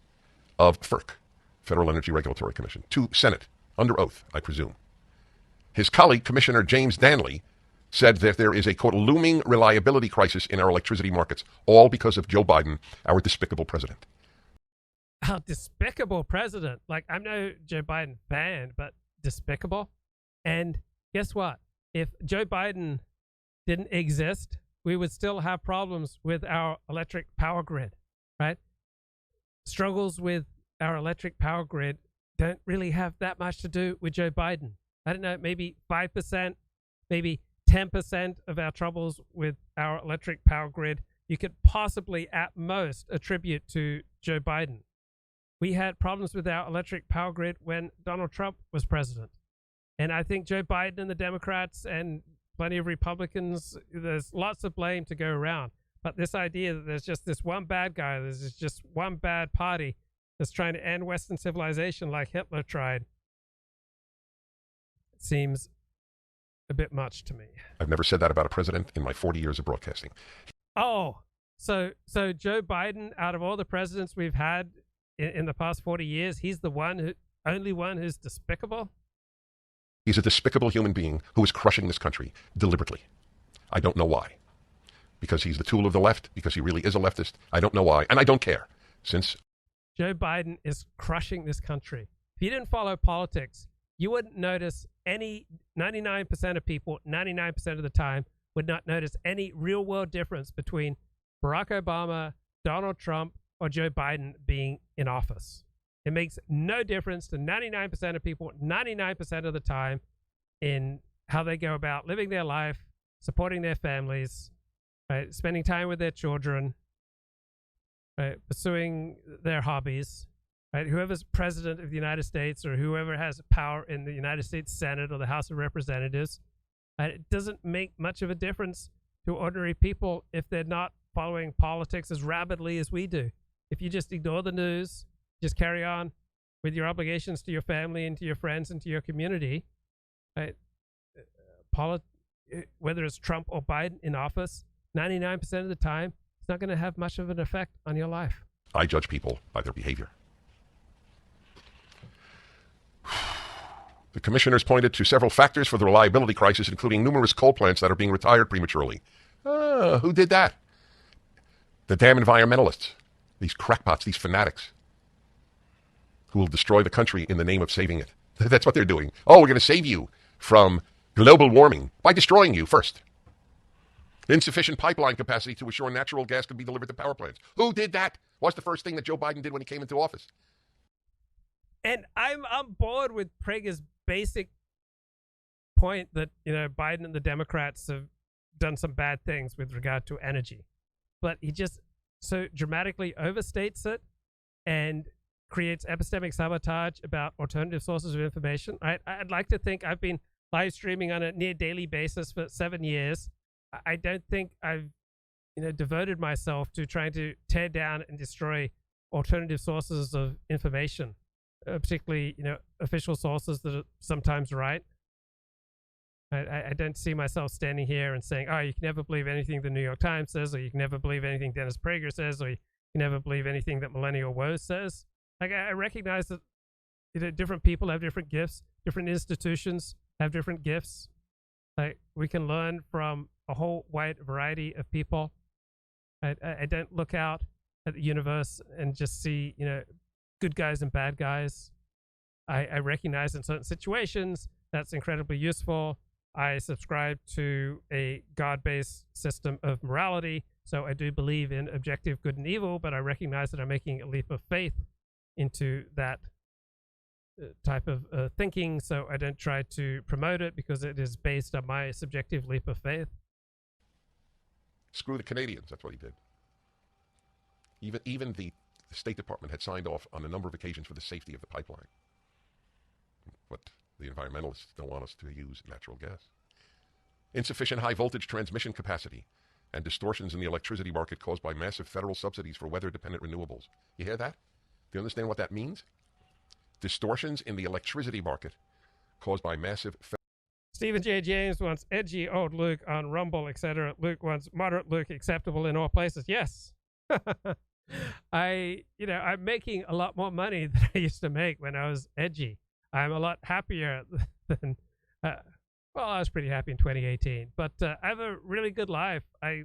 of FERC, Federal Energy Regulatory Commission, to Senate, under oath, I presume. His colleague, Commissioner James Danley, said that there is a, quote, looming reliability crisis in our electricity markets, all because of Joe Biden, our despicable president. Our despicable president. Like, I'm no Joe Biden fan, but despicable. And guess what? If Joe Biden didn't exist, we would still have problems with our electric power grid, right? Struggles with our electric power grid don't really have that much to do with Joe Biden. I don't know, maybe 5%, maybe 10% of our troubles with our electric power grid you could possibly at most attribute to Joe Biden. We had problems with our electric power grid when Donald Trump was president. And I think Joe Biden and the Democrats and plenty of Republicans, there's lots of blame to go around. But this idea that there's just this one bad guy, there's just one bad party, that's trying to end Western civilization like Hitler tried. It seems a bit much to me. I've never said that about a president in my 40 years of broadcasting. Oh, so Joe Biden, out of all the presidents we've had in the past 40 years, he's the only one who's despicable? He's a despicable human being who is crushing this country deliberately. I don't know why. Because he's the tool of the left, because he really is a leftist. I don't know why, and I don't care. Since Joe Biden is crushing this country. If you didn't follow politics, you wouldn't notice 99% of people, 99% of the time, would not notice any real world difference between Barack Obama, Donald Trump, or Joe Biden being in office. It makes no difference to 99% of people, 99% of the time, in how they go about living their life, supporting their families, right, spending time with their children, right, pursuing their hobbies. Right, whoever's president of the United States or whoever has power in the United States Senate or the House of Representatives, it doesn't make much of a difference to ordinary people if they're not following politics as rabidly as we do. If you just ignore the news, just carry on with your obligations to your family and to your friends and to your community, right? Whether it's Trump or Biden in office, 99% of the time, it's not going to have much of an effect on your life. I judge people by their behavior. The commissioners pointed to several factors for the reliability crisis, including numerous coal plants that are being retired prematurely. Who did that? The damn environmentalists, these crackpots, these fanatics, who will destroy the country in the name of saving it. That's what they're doing. Oh, we're going to save you from global warming by destroying you first. Insufficient pipeline capacity to assure natural gas could be delivered to power plants. Who did that? What's the first thing that Joe Biden did when he came into office? And I'm bored with Prager's basic point that, Biden and the Democrats have done some bad things with regard to energy. But he just so dramatically overstates it and creates epistemic sabotage about alternative sources of information. I'd like to think I've been live streaming on a near daily basis for 7 years. I don't think I've devoted myself to trying to tear down and destroy alternative sources of information, particularly official sources that are sometimes right. I don't see myself standing here and saying, oh, you can never believe anything the New York Times says, or you can never believe anything Dennis Prager says, or you can never believe anything that Millennial Woe says. I recognize that different people have different gifts, different institutions have different gifts. We can learn from a whole wide variety of people. I don't look out at the universe and just see, good guys and bad guys. I recognize in certain situations that's incredibly useful. I subscribe to a God-based system of morality, so I do believe in objective good and evil, but I recognize that I'm making a leap of faith into that type of thinking, so I don't try to promote it because it is based on my subjective leap of faith. Screw the Canadians, that's what he did. Even the State Department had signed off on a number of occasions for the safety of the pipeline. But the environmentalists don't want us to use natural gas. Insufficient high-voltage transmission capacity and distortions in the electricity market caused by massive federal subsidies for weather-dependent renewables. You hear that? Do you understand what that means? Distortions in the electricity market caused by massive... Stephen J. James wants edgy old Luke on Rumble, etc. Luke wants moderate Luke acceptable in all places. Yes. I'm making a lot more money than I used to make when I was edgy. I'm a lot happier than, I was pretty happy in 2018, but I have a really good life. I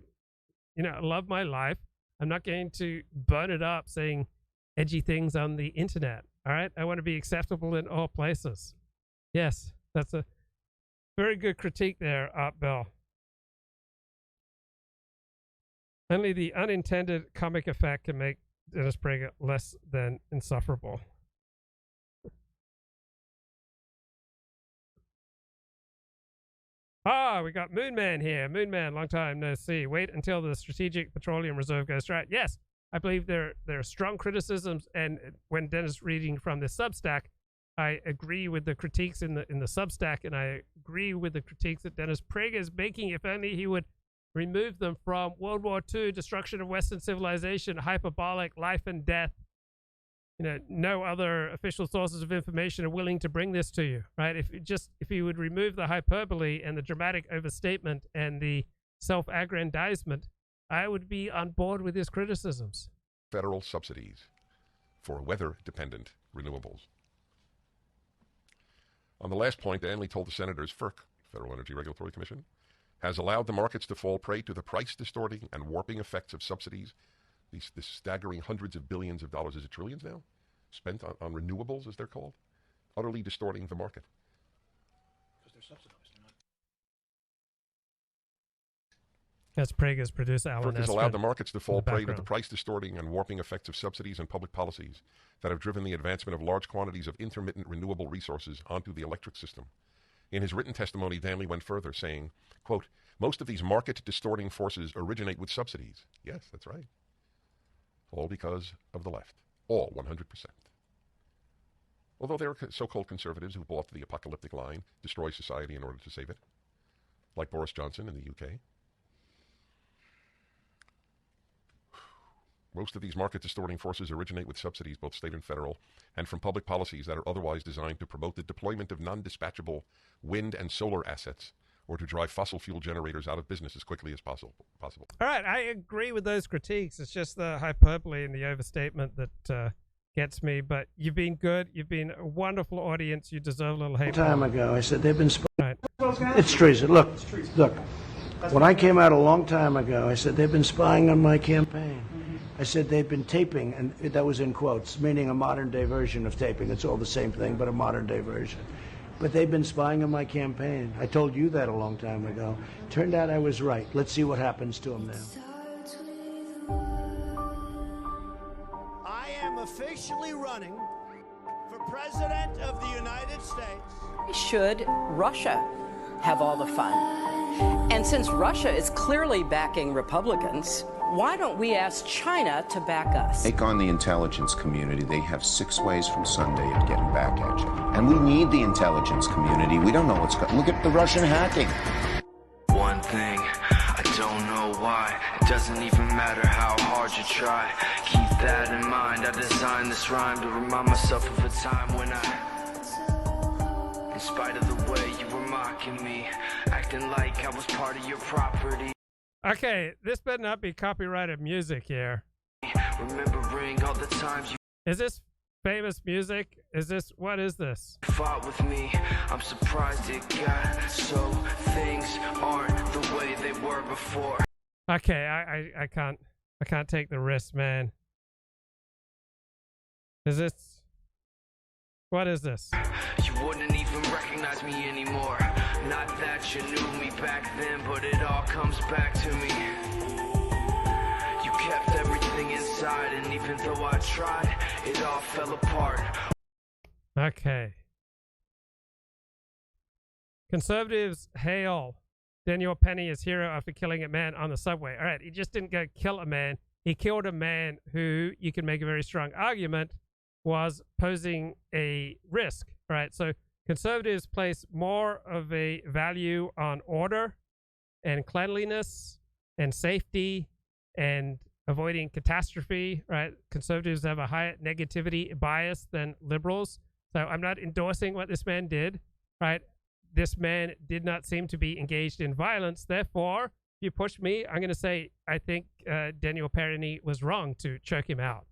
love my life. I'm not going to burn it up saying edgy things on the internet. All right. I want to be acceptable in all places. Yes. That's a very good critique there, Art Bell. Only the unintended comic effect can make Dennis Prager less than insufferable. We got Moonman here. Moonman, long time no see. Wait until the Strategic Petroleum Reserve goes dry. Yes, I believe there are strong criticisms, and when Dennis reading from the Substack, I agree with the critiques in the Substack, and I agree with the critiques that Dennis Prager is making. If only he would remove them from World War II, destruction of Western civilization, hyperbolic life and death, no other official sources of information are willing to bring this to you, right? If you would remove the hyperbole and the dramatic overstatement and the self-aggrandizement, I would be on board with his criticisms. Federal subsidies for weather-dependent renewables. On the last point, Danley told the senators FERC, Federal Energy Regulatory Commission, has allowed the markets to fall prey to the price-distorting and warping effects of subsidies. This staggering hundreds of billions of dollars, is it trillions now, spent on renewables, as they're called, utterly distorting the market. Because they're subsidized. That's Prager's producer, Alan. FERC has allowed the markets to fall prey to the price-distorting and warping effects of subsidies and public policies that have driven the advancement of large quantities of intermittent renewable resources onto the electric system. In his written testimony, Danley went further, saying, quote, most of these market-distorting forces originate with subsidies. Yes, that's right. All because of the left. All 100%. Although there are so-called conservatives who bought the apocalyptic line, destroy society in order to save it, like Boris Johnson in the UK. Most of these market-distorting forces originate with subsidies, both state and federal, and from public policies that are otherwise designed to promote the deployment of non-dispatchable wind and solar assets or to drive fossil fuel generators out of business as quickly as possible. All right, I agree with those critiques. It's just the hyperbole and the overstatement that gets me. But you've been good. You've been a wonderful audience. You deserve a little hate. Time ago, I said they've been right. It's treason. Look. When I came out a long time ago, I said they've been spying on my campaign. I said they've been taping, and that was in quotes, meaning a modern-day version of taping. It's all the same thing, but a modern-day version. But they've been spying on my campaign. I told you that a long time ago. Turned out I was right. Let's see what happens to them now. I am officially running for President of the United States. Should Russia have all the fun? And since Russia is clearly backing Republicans, why don't we ask China to back us? Take on the intelligence community. They have 6 ways from Sunday of getting back at you. And we need the intelligence community. We don't know what's going on. Look at the Russian hacking. One thing, I don't know why. It doesn't even matter how hard you try. Keep that in mind. I designed this rhyme to remind myself of a time when in spite of the way you were mocking me, acting like I was part of your property. Okay, this better not be copyrighted music here. Remembering all the times you Is this famous music? What is this? fought with me. I'm surprised it got so things aren't the way they were before. Okay, I can't take the risk, man. What is this? You wouldn't even recognize me anymore. Not that you knew me back then, but it all comes back to me. You kept everything inside, and even though I tried, it all fell apart. Okay. Conservatives hail Daniel Penny as hero after killing a man on the subway. All right, he just didn't go kill a man. He killed a man who you can make a very strong argument was posing a risk. All right, so conservatives place more of a value on order and cleanliness and safety and avoiding catastrophe, right? Conservatives have a higher negativity bias than liberals. So I'm not endorsing what this man did, right? This man did not seem to be engaged in violence. Therefore, if you push me, I'm going to say I think Daniel Penny was wrong to choke him out,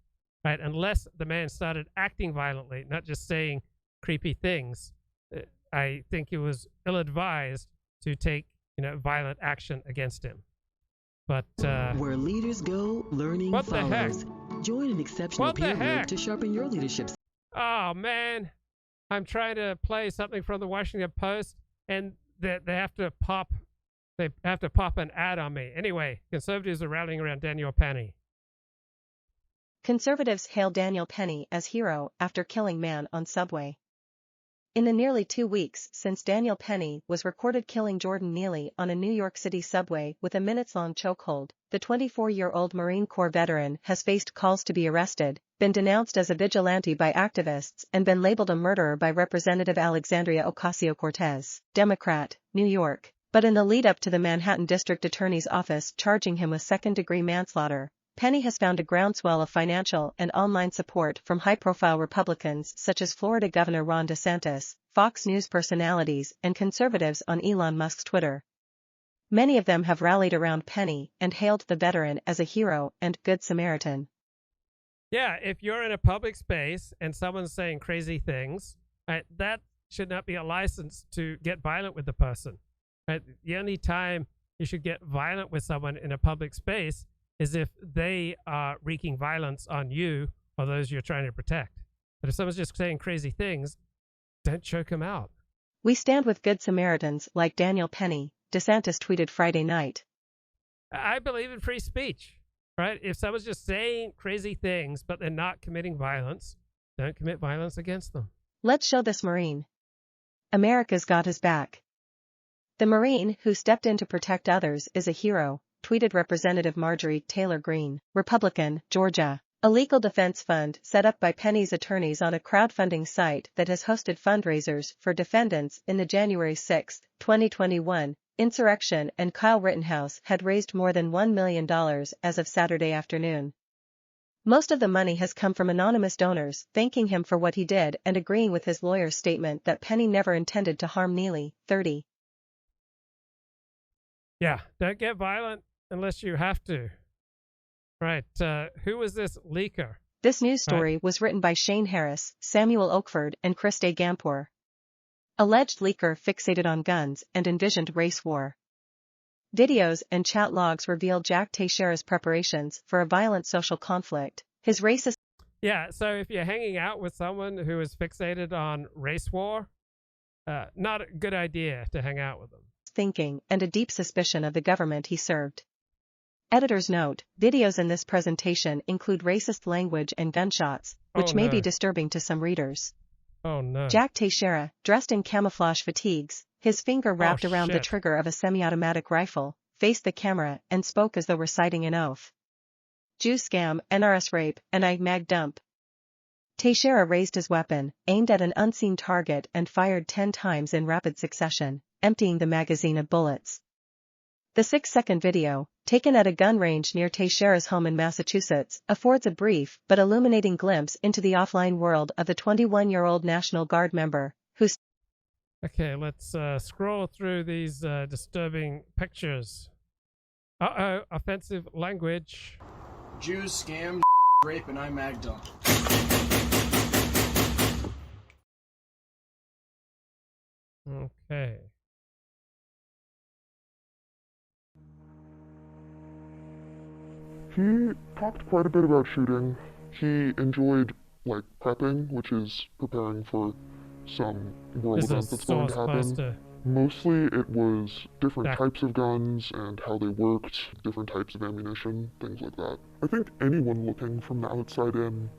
right? Unless the man started acting violently, not just saying creepy things. I think it was ill-advised to take, violent action against him. But where leaders go, learning what the follows. heck? Join an exceptional peer group to sharpen your leadership. Oh man, I'm trying to play something from the Washington Post, and they have to pop an ad on me. Anyway, conservatives are rallying around Daniel Penny. Conservatives hail Daniel Penny as hero after killing man on subway. In the nearly 2 weeks since Daniel Penny was recorded killing Jordan Neely on a New York City subway with a minutes-long chokehold, the 24-year-old Marine Corps veteran has faced calls to be arrested, been denounced as a vigilante by activists, and been labeled a murderer by Representative Alexandria Ocasio-Cortez, Democrat, New York. But in the lead-up to the Manhattan District Attorney's Office charging him with second-degree manslaughter, Penny has found a groundswell of financial and online support from high-profile Republicans such as Florida Governor Ron DeSantis, Fox News personalities, and conservatives on Elon Musk's Twitter. Many of them have rallied around Penny and hailed the veteran as a hero and good Samaritan. Yeah, if you're in a public space and someone's saying crazy things, right, that should not be a license to get violent with the person. Right? The only time you should get violent with someone in a public space is if they are wreaking violence on you or those you're trying to protect. But if someone's just saying crazy things, don't choke them out. We stand with good Samaritans like Daniel Penny, DeSantis tweeted Friday night. I believe in free speech, right? If someone's just saying crazy things, but they're not committing violence, don't commit violence against them. Let's show this Marine. America's got his back. The Marine who stepped in to protect others is a hero, tweeted Representative Marjorie Taylor Greene, Republican, Georgia. A legal defense fund set up by Penny's attorneys on a crowdfunding site that has hosted fundraisers for defendants in the January 6, 2021, insurrection and Kyle Rittenhouse had raised more than $1 million as of Saturday afternoon. Most of the money has come from anonymous donors thanking him for what he did and agreeing with his lawyer's statement that Penny never intended to harm Neely, 30. Yeah, don't get violent unless you have to. Right, who was this leaker? This news story was written by Shane Harris, Samuel Oakford, and Christe Gampour. Alleged leaker fixated on guns and envisioned race war. Videos and chat logs reveal Jack Teixeira's preparations for a violent social conflict. His racist... Yeah, so if you're hanging out with someone who is fixated on race war, not a good idea to hang out with them. Thinking and a deep suspicion of the government he served. Editor's note, videos in this presentation include racist language and gunshots, which may be disturbing to some readers. Oh no. Jack Teixeira, dressed in camouflage fatigues, his finger wrapped around the trigger of a semi-automatic rifle, faced the camera and spoke as though reciting an oath. Jew scam, NRS rape, and I mag dump. Teixeira raised his weapon, aimed at an unseen target and fired 10 times in rapid succession, emptying the magazine of bullets. The 6-second video, taken at a gun range near Teixeira's home in Massachusetts, affords a brief but illuminating glimpse into the offline world of the 21-year-old National Guard member, who's... Okay, let's scroll through these disturbing pictures. Uh-oh, offensive language. Jews, scam, rape, and I mag dump. Okay. He talked quite a bit about shooting. He enjoyed, like, prepping, which is preparing for some world event that's going to happen. Mostly it was different types of guns and how they worked, different types of ammunition, things like that. I think anyone looking from the outside in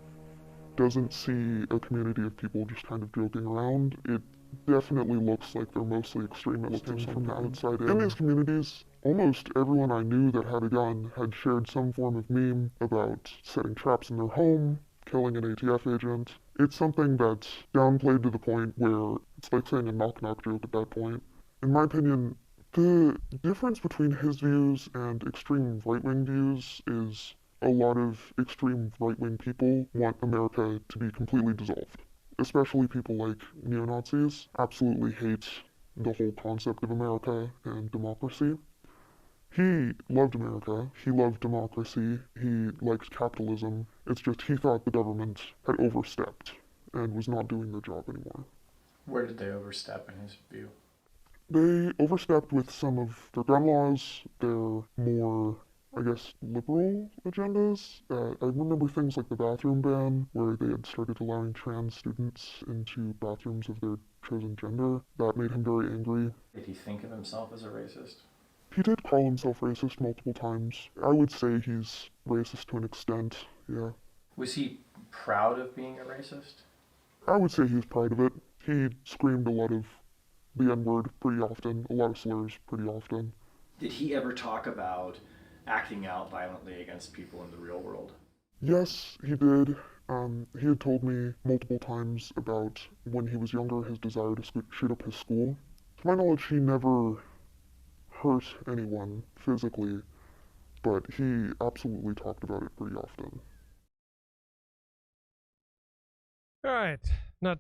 doesn't see a community of people just kind of joking around. It definitely looks like they're mostly extremists looking from the outside in. In these communities, almost everyone I knew that had a gun had shared some form of meme about setting traps in their home, killing an ATF agent. It's something that's downplayed to the point where it's like saying a knock-knock joke at that point. In my opinion, the difference between his views and extreme right-wing views is a lot of extreme right-wing people want America to be completely dissolved. Especially people like neo-Nazis absolutely hate the whole concept of America and democracy. He loved America, he loved democracy, he liked capitalism. It's just he thought the government had overstepped and was not doing their job anymore. Where did they overstep in his view? They overstepped with some of their gun laws, their more, I guess, liberal agendas. I remember things like the bathroom ban, where they had started allowing trans students into bathrooms of their chosen gender. That made him very angry. Did he think of himself as a racist? He did call himself racist multiple times. I would say he's racist to an extent, yeah. Was he proud of being a racist? I would say he was proud of it. He screamed a lot of the N-word pretty often, a lot of slurs pretty often. Did he ever talk about acting out violently against people in the real world? Yes, he did. He had told me multiple times about when he was younger, his desire to shoot up his school. To my knowledge, he never hurt anyone physically, but he absolutely talked about it pretty often. All right, not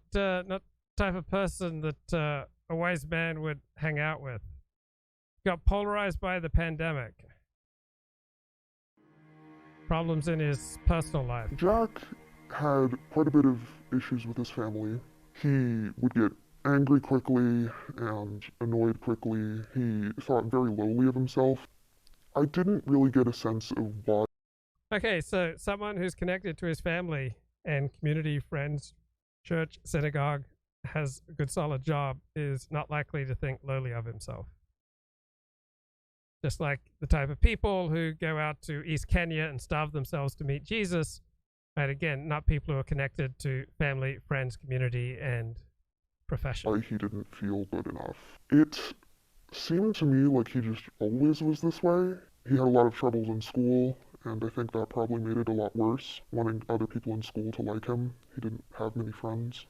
type of person that a wise man would hang out with. Got polarized by the pandemic. Problems in his personal life. Jack had quite a bit of issues with his family. He would get angry quickly and annoyed quickly. He thought very lowly of himself. I didn't really get a sense of why. Okay, so someone who's connected to his family and community, friends, church, synagogue, has a good solid job is not likely to think lowly of himself. Just like the type of people who go out to East Kenya and starve themselves to meet Jesus, right? Again, not people who are connected to family, friends, community, and profession. Why he didn't feel good enough. It seemed to me like he just always was this way. He had a lot of troubles in school, and I think that probably made it a lot worse, wanting other people in school to like him. He didn't have many friends.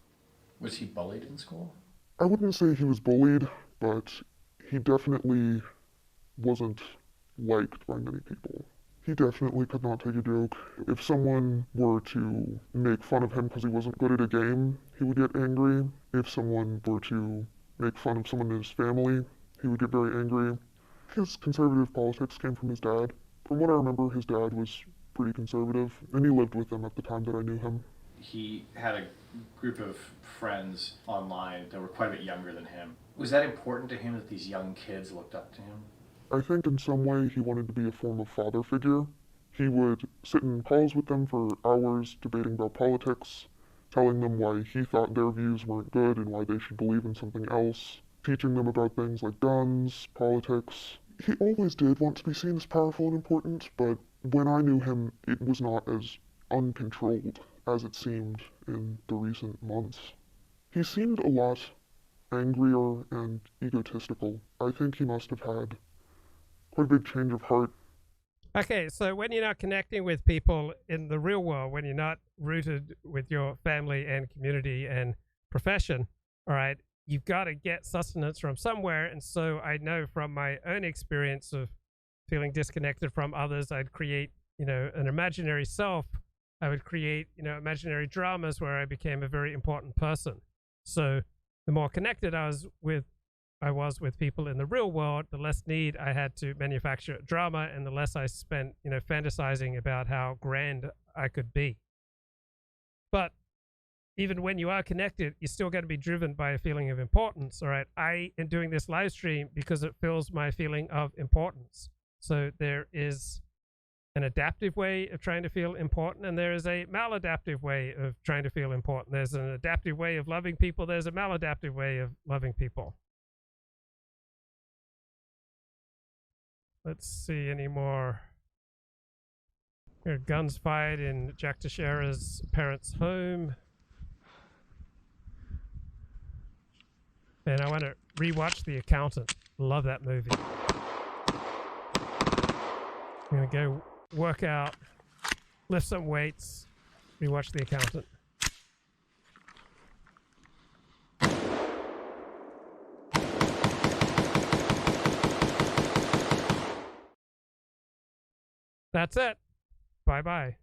Was he bullied in school? I wouldn't say he was bullied, but he definitely wasn't liked by many people. He definitely could not take a joke. If someone were to make fun of him because he wasn't good at a game, he would get angry. If someone were to make fun of someone in his family, he would get very angry. His conservative politics came from his dad. From what I remember, his dad was pretty conservative, and he lived with him at the time that I knew him. He had a group of friends online that were quite a bit younger than him. Was that important to him that these young kids looked up to him? I think in some way he wanted to be a form of father figure. He would sit in calls with them for hours debating about politics, telling them why he thought their views weren't good and why they should believe in something else, teaching them about things like guns, politics. He always did want to be seen as powerful and important, but when I knew him, it was not as uncontrolled as it seemed in the recent months. He seemed a lot angrier and egotistical. I think he must have had quite a big change of heart. Okay, so when you're not connecting with people in the real world, when you're not rooted with your family and community and profession, all right, you've got to get sustenance from somewhere. And so I know from my own experience of feeling disconnected from others, I'd create, an imaginary self. I would create, imaginary dramas where I became a very important person. So the more connected I was with people in the real world, the less need I had to manufacture drama and the less I spent, fantasizing about how grand I could be. But even when you are connected, you still got to be driven by a feeling of importance. All right. I am doing this live stream because it fills my feeling of importance. So there is an adaptive way of trying to feel important, and there is a maladaptive way of trying to feel important. There's an adaptive way of loving people. There's a maladaptive way of loving people. Let's see any more. Here, guns fired in Jack Teixeira's parents' home. And I want to rewatch The Accountant. Love that movie. I'm going to go work out, lift some weights, rewatch The Accountant. That's it. Bye-bye.